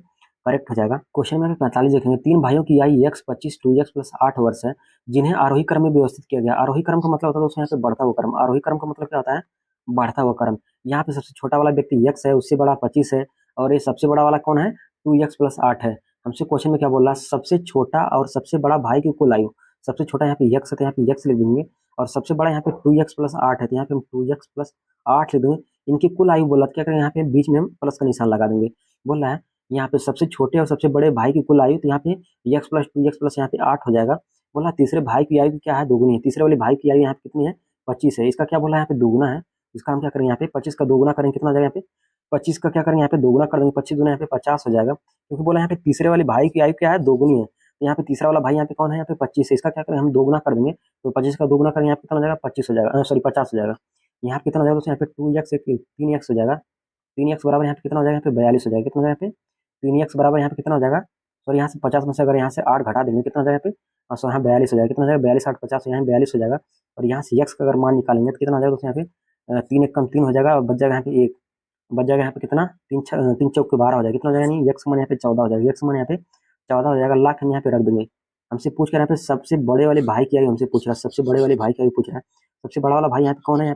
करेक्ट हो जाएगा। क्वेश्चन में 45 देखेंगे, 3 भाइयों की आयु x 25 2x प्लस 8 वर्ष है, जिन्हें आरोही क्रम में व्यवस्थित किया गया। आरोही क्रम का मतलब होता है दोस्तों यहाँ पे बढ़ता हुआ क्रम, आरोही क्रम का मतलब क्या होता है बढ़ता हुआ क्रम। यहाँ पे सबसे छोटा वाला व्यक्ति x है, उससे बड़ा 25 है, और ये सबसे बड़ा वाला कौन है 2x प्लस 8 है। हमसे क्वेश्चन में क्या बोल रहा है, सबसे छोटा और सबसे बड़ा भाई की कुल आयु, सबसे छोटा यहाँ पे x है तो यहाँ पे x लिख देंगे, और सबसे बड़ा यहाँ पे 2x प्लस 8 है तो यहाँ पे हम 2x प्लस 8 लिख देंगे। इनकी कुल आयु बोला, क्या करें यहाँ पे बीच में हम प्लस का निशान लगा देंगे। बोल रहा है यहाँ पे सबसे छोटे और सबसे बड़े भाई की कुल आयु, तो यहाँ पे x प्लस 2x प्लस यहाँ पे 8 हो जाएगा। बोला तीसरे भाई की आयु क्या है दोगुनी है, तीसरे वाले भाई की आयु यहाँ पे कितनी है 25 है, इसका क्या बोला यहाँ पे दोगुना है। इसका हम क्या करेंगे यहाँ पे 25 का दोगुना करेंगे, कितना हो जाएगा यहाँ पे 25 का क्या करेंगे यहाँ पे दोगुना कर देंगे, 25 गुना यहाँ पे 50 हो जाएगा, क्योंकि बोला यहाँ पे तीसरे वाले भाई की आयु क्या है दोगुनी है। तो यहाँ पे तीसरा वाला भाई यहाँ पे कौन है यहाँ पे 25 है, इसका क्या करेंगे हम दोगुना कर देंगे, तो 25 का दोगुना करेंगे यहाँ पे कितना हो जाएगा 25 हो जाएगा, सॉरी 50 हो जाएगा। यहाँ पे कितना हो जाएगा दोस्तों यहाँ पे 2x 3x हो जाएगा, 3x बराबर यहाँ पे कितना हो जाएगा यहाँ पे 42 हो जाएगा, कितना हो जाएगा यहाँ पे 3x बराबर यहाँ पे कितना हो जाएगा, सॉरी यहाँ से 50 में से अगर यहाँ से 8 घटा देंगे कितना हो जाएगा यहाँ पे, सो यहाँ 42 हो जाएगा, कितना हो जाएगा 42 8 50 यहाँ 42 हो जाएगा। और यहाँ से x का अगर मान निकालेंगे तो कितना हो जाएगा दोस्तों यहाँ पे 3 1 कम 3 हो जाएगा, और बच जाएगा यहाँ पे 1, बच जाएगा यहाँ पे कितना 3 चौक के 12 हो जाएगा, कितना हो जाएगा यानी x मान यहाँ पे 14 हो जाएगा, x मान यहाँ पे 14 हो जाएगा। लाख हम यहाँ पे रख देंगे। हमसे पूछ कर यहाँ पे सबसे बड़े वाले भाई की आयु हमसे पूछ रहा है, सबसे बड़े वाले भाई की आयु पूछ रहा है। सबसे बड़ा वाला भाई यहाँ पे कौन है,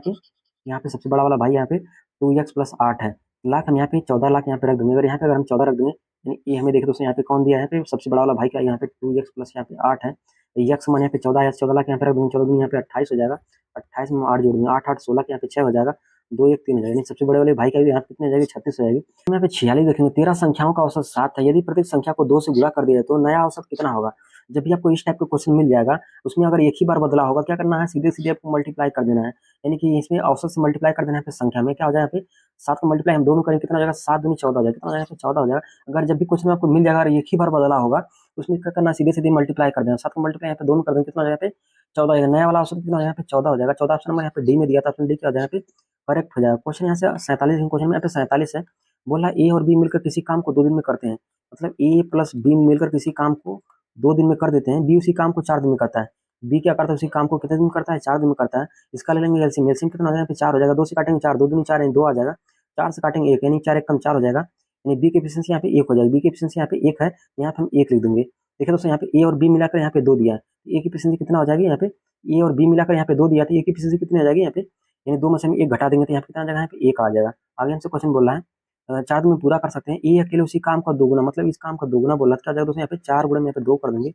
यहाँ पे सबसे बड़ा वाला भाई यहाँ पे 2x प्लस 8 है। लाख हम यहाँ पे 14 लाख यहाँ पे रख देंगे। अगर यहाँ पे अगर हम 14 रख देंगे, यानी ये हमें देखे दोस्तों यहाँ पे कौन दिया है, यहाँ पे सबसे बड़ा वाला भाई का यहाँ पे 2x प्लस यहाँ पे 8 है, x मान यहाँ पे 14 है, 14 लाख यहाँ पे रख देंगे, 14 यहाँ पे 28 हो जाएगा, 28 में 8 जोड़ देंगे, 8 8 16 के यहाँ पे 6 हो जाएगा, 2 1 3 हो जाएगा, यानी सबसे बड़े वाले भाई का यहाँ पे कितनी हो जाएगी 36 हो जाएगी। यहाँ पे 46 देखेंगे, 13 संख्याओं का औसत 7 है, यदि प्रत्येक संख्या को 2 से गुणा कर दिया तो नया औसत कितना होगा। जब भी आपको इस टाइप का क्वेश्चन मिल जाएगा, उसमें अगर एक ही बार बदला होगा, क्या करना है सीधे सीधे आपको मल्टीप्लाई कर देना है, यानी कि इसमें औसत से मल्टीप्लाई कर देना है, संख्या में क्या हो जाएगा यहाँ पे 7 का मल्टीप्लाई हम दोनों करेंगे, कितना हो जाएगा 7 दूनी 14 हो जाएगा, कितना हो जाएगा 14 हो जाएगा। अगर जब भी क्वेश्चन में आपको मिल जाएगा और एक ही बार बदला होगा, तो उसमें क्या करना सीधे सीधे मल्टीप्लाई कर देना, 7 का मल्टीप्लाई यहाँ पे दोनों कर देंगे, कितना हो जाएगा यहाँ पे 14 हो जाएगा। नया वाला ऑप्शन कितना हो जाएगा यहाँ पे 14 हो जाएगा। 14 ऑप्शन नंबर यहाँ पे डी में दिया था, ऑप्शन डी क्या हो जाएगा यहाँ पे करेक्ट हो जाएगा। क्वेश्चन यहाँ से 47 क्वेश्चन में यहाँ पे 47 है, बोला ए और बी मिलकर किसी काम को 2 दिन में करते हैं, मतलब ए प्लस बी मिलकर किसी काम को 2 दिन में कर देते हैं, बी उसी काम को 4 दिन में करता है। बी क्या करता है उसी काम को कितने दिन में करता है 4 दिन में करता है। इसका ले लेंगे एलसीएम, एलसीएम कितना हो जाएगा यहाँ पे 4 हो जाएगा, 2 से काटेंगे 4, 2 दूनी 4 यानी 2 आ जाएगा, 4 से काटेंगे 1 यानी 4 1 कम 4 हो जाएगा, यानी बी की एफिशिएंसी यहाँ पे 1 हो जाएगी, बी की एफिशिएंसी यहाँ पे 1 है, यहाँ पे हम 1 लिख देंगे। देखिए दोस्तों यहाँ पे ए और बी मिलाकर यहाँ पे 2 दिया है, ए की एफिशिएंसी कितना हो जाएगी यहाँ पे, ए और बी मिलाकर यहाँ पे 2 दिया, तो ए की एफिशिएंसी कितनी हो जाएगी यहाँ पे, यानी 2 में से हम 1 घटा देंगे तो यहाँ पे कितना आ जाएगा यहाँ पे 1 आ जाएगा। आगे हमसे क्वेश्चन बोल रहा है 4 दिन में पूरा कर सकते हैं, ए अकेले उसी काम का दोगुना, मतलब इस काम का दोगुना बोला, क्या जाएगा दोस्तों यहाँ पे 4 गुणा में यहाँ पे 2 कर देंगे।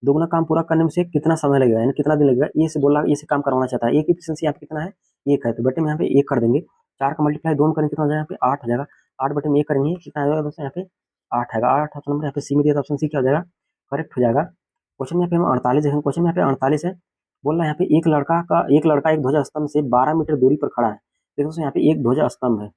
दोगुना काम पूरा करने में से कितना समय लगेगा, यानी कितना दिन लगेगा, ए से बोला ए से काम करवाना चाहता है, ए की एफिशिएंसी यहाँ पे कितना है 1 है, तो बटे में यहाँ पे 1 कर देंगे। 4 का मल्टीप्लाई दोनों करेंगे कितना हो जाएगा यहाँ पे 8 हो जाएगा, 8 बटे में 1 करेंगे कितना आ जाएगा दोस्तों यहाँ पे 8 आएगा। 8 ऑप्शन नंबर यहाँ पे सी में दिया था, ऑप्शन सी क्या हो जाएगा करेक्ट हो जाएगा। क्वेश्चन में यहाँ पे हम 48 देखेंगे, क्वेश्चन में यहाँ पे 48 है, बोल रहा है यहाँ पे एक लड़का एक ध्वजा स्तंभ से 12 मीटर दूरी पर खड़ा है। देखो दोस्तों यहाँ पे एक ध्वजा स्तंभ है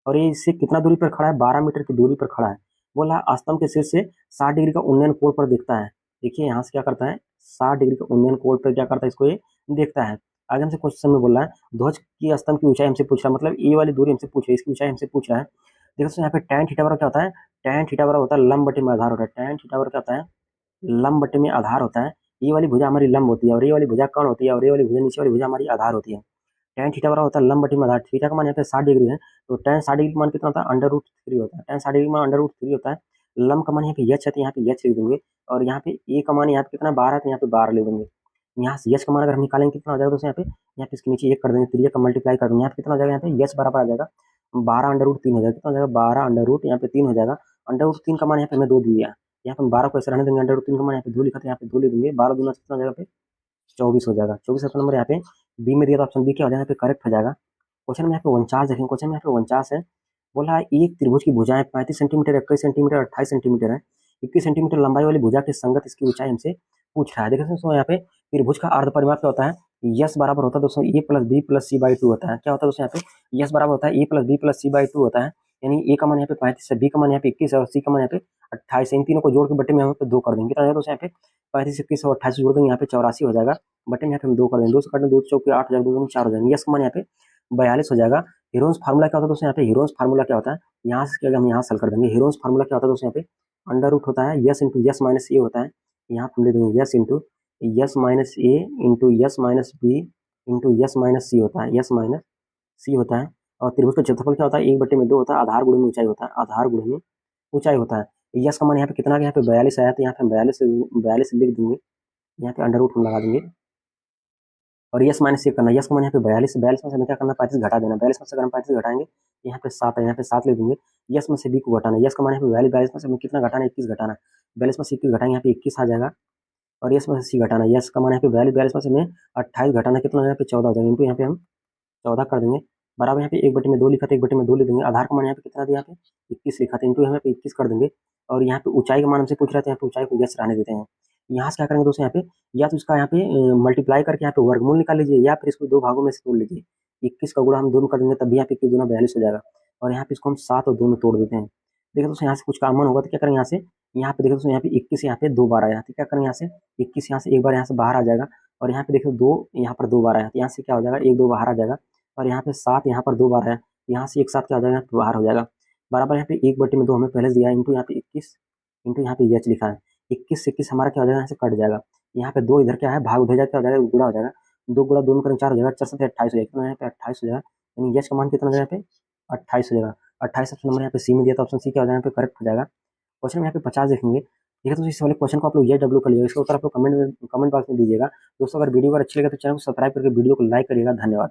और ये इससे कितना दूरी पर खड़ा है 12 मीटर की दूरी पर खड़ा है। बोला स्तंभ के शीर्ष से 60 डिग्री का उन्नयन कोण पर देखता है। देखिए यहाँ से क्या करता है 60 डिग्री का उन्नयन कोण पर क्या करता है, इसको ये देखता है। आगे हमसे क्वेश्चन में बोल रहा है ध्वज की स्तंभ की ऊंचाई हमसे पूछ रहा है, मतलब ये वाली दूरी हमसे पूछ रहा है, इसकी ऊंचाई हमसे पूछ रहा है। देखो दोस्तों यहाँ पे tan थीटा बराबर क्या होता है, tan थीटा बराबर होता है लंब बटे में आधार होता है, tan थीटा बराबर क्या होता है लंब बटे में आधार होता है। ये वाली भुजा हमारी लंब होती है और ये वाली भुजा कर्ण होती है और ये वाली भुजा नीचे वाली भुजा हमारी आधार होती है। tan थीटा बराबर होता है लंब बटे में आधार, थीटा का मान यहाँ पे 60 डिग्री है, तो tan 60 डिग्री का मान कितना होता है √3 होता है, tan 60 डिग्री का मान √3 होता है। लंब का मान यहाँ पे h है तो यहाँ पे h लिख देंगे, और यहाँ पे a का मान यहाँ पे कितना 12 है तो यहाँ पे 12 लिख देंगे। यहाँ से h का मान अगर हम निकालेंगे कितना हो जाएगा दोस्तों यहाँ पे इसके नीचे 1 कर देंगे, त्रिज्या का मल्टीप्लाई कर देंगे, यहाँ पे कितना हो जाएगा यहाँ पे h बराबर आ जाएगा 12 √3 हो जाएगा, कितना हो जाएगा 12 यहाँ पे 3 हो जाएगा, √3 का मान यहाँ पे हमें 2 दिया, यहाँ पे हम 12 को ऐसे रहने देंगे, √3 का मान यहाँ पे 2 लिखा था, यहाँ पे 2 लिख देंगे, 12 दूना कितना हो जाएगा पे 24 हो जाएगा। 24 ऑप्शन नंबर यहाँ पे बी में दिया, तो ऑप्शन बी क्या हो जाएगा यहाँ पे करेक्ट हो जाएगा। क्वेश्चन में यहाँ पे 49 देखेंगे, क्वेश्चन में यहाँ पे 49 है, बोला है एक त्रिभुज की भुजाएं 35 सेंटीमीटर 21 सेंटीमीटर 28 सेंटीमीटर है, 21 सेंटीमीटर लंबाई वाली भुजा के संगत इसकी ऊंचाई हमसे पूछ रहा है। देखिए दोस्तों यहाँ पे त्रिभुज का अर्ध परिमाप क्या होता है, यस बराबर होता है दोस्तों A plus B plus C by two होता है। क्या होता है दोस्तों यहाँ पे यस बराबर होता है A plus B plus C by two होता है। यानी ए का मान यहाँ पे 35 है, बी का मान यहाँ पे 21 है और सी का मान यहाँ पे 28 है। इन तीनों को जोड़ के बटे में यहाँ पे 2 कर देंगे। कितना दोस्तों यहाँ पे 35, 21 और 28 जोड़ देंगे, यहाँ पे 84 हो जाएगा। बटे में यहाँ पे हम 2 कर देंगे, 2 से काटने 2 चौके 8 हो जाएगा, 2 4 हो जाएंगे। यस का मान यहाँ पे 42 हो जाएगा। हीरोन्स फार्मूला क्या होता है दोस्तों यहाँ पे हीरोन्स फार्मूला क्या होता है, यहाँ से क्या हम यहाँ सॉल्व कर देंगे। हीरोन्स फार्मूला क्या होता है दोस्तों यहाँ पे अंडर रूट होता है S into S minus A होता है। यहाँ पे हम ले देंगे S into S minus A into S minus B into S minus C होता है, यस माइनस सी होता है। और त्रिभुज का क्षेत्रफल क्या होता है 1/2 होता है, आधार गुणे में ऊंचाई होता है, आधार गुणे में ऊंचाई होता है। यस का मान यहाँ पे कितना आ गया, यहाँ पे 42 आया, तो यहाँ पे हम 42 लिख देंगे, यहाँ पे अंडर रूट हम लगा देंगे और यस माइनस से करना। यस का मान यहाँ पे 42, 42 में से हमें क्या करना 35 घटा देना। 42 में से अगर हम 35 घटाएंगे यहाँ पे 7 है, यहाँ पे 7 ले देंगे। यस में से बी को घटाना, यस का मान यहाँ पे 42 में से हमें कितना घटाना 21 घटाना। 42 में से 21 घटाएंगे यहाँ पे 21 आ जाएगा और यस में से सी घटाना। यस का मान यहाँ पे 42 में से हमें 28 घटाना कितना यहाँ पे 14 हो जाएगा। इनटू यहाँ पे हम 14 कर देंगे बराबर यहाँ पे 1/2 लिखा था, 1/2 ले देंगे। आधार का मान यहाँ पे कितना दिया यहाँ पे 21 लिखा था, इनटू यहाँ पे 21 कर देंगे। और यहाँ पे ऊंचाई का मान हमसे पूछ रहे थे, यहाँ पे ऊंचाई को यस रहने देते हैं। यहाँ से क्या करेंगे दोस्तों, यहाँ पे या तो इसका यहाँ पे मल्टीप्लाई करके यहाँ पे वर्गमूल निकाल लीजिए या फिर इसको 2 भागों में से तोड़ लीजिए। 21 का गुणा हम दोनों कर देंगे तब भी यहाँ पे 21 दूना 42 हो जाएगा। और यहाँ पे इसको हम 7 और 2 में तोड़ देते हैं। देखिए दोस्तों यहाँ से कुछ कॉमन होगा तो क्या करेंगे, यहाँ पे देखिए दोस्तों यहाँ पे 21 यहाँ पे 2 बार आया, तो क्या करेंगे यहाँ से 21 यहाँ से एक बार यहाँ से बाहर आ जाएगा। और यहाँ पे देखिए 2 यहाँ पर 2 बार आया, तो यहाँ से क्या हो जाएगा 1 2 बाहर आ जाएगा। और यहाँ पे 7 यहाँ पर 2 बार आया, यहाँ से एक साथ क्या हो जाएगा बाहर हो जाएगा। बराबर यहाँ पे 1/2 हमें पहले दिया है, इंटू यहाँ पे 21 इंटू यहाँ पे एच लिखा है। 21 से 21 हमारा क्या हो जाएगा, यहाँ से कट जाएगा। यहाँ पे 2 इधर क्या है भाग उधर जाकर क्या हो जाएगा गुणा हो जाएगा। 2 गुणा 2 करें 4 हो जाएगा, 4 से 28 हो जाएगा, यहाँ पे 28 हो जाएगा। यानी एच का मान कितना हो जाएगा यहाँ पे 28 हो जाएगा। 28 ऑप्शन नंबर यहाँ पे सी में दिया था, ऑप्शन सी क्या हो जाएगा यहाँ पे करेक्ट हो जाएगा। क्वेश्चन में यहाँ पे 50 देखेंगे। ठीक है, तो इस वाले क्वेश्चन को आप लोग ये डब्ल्यू कर लीजिएगा, इसका उत्तर आप लोग कमेंट बॉक्स में दीजिएगा। दोस्तों अगर वीडियो अगर अच्छी लगे तो चैनल को सब्सक्राइब करके वीडियो को लाइक करिएगा। धन्यवाद।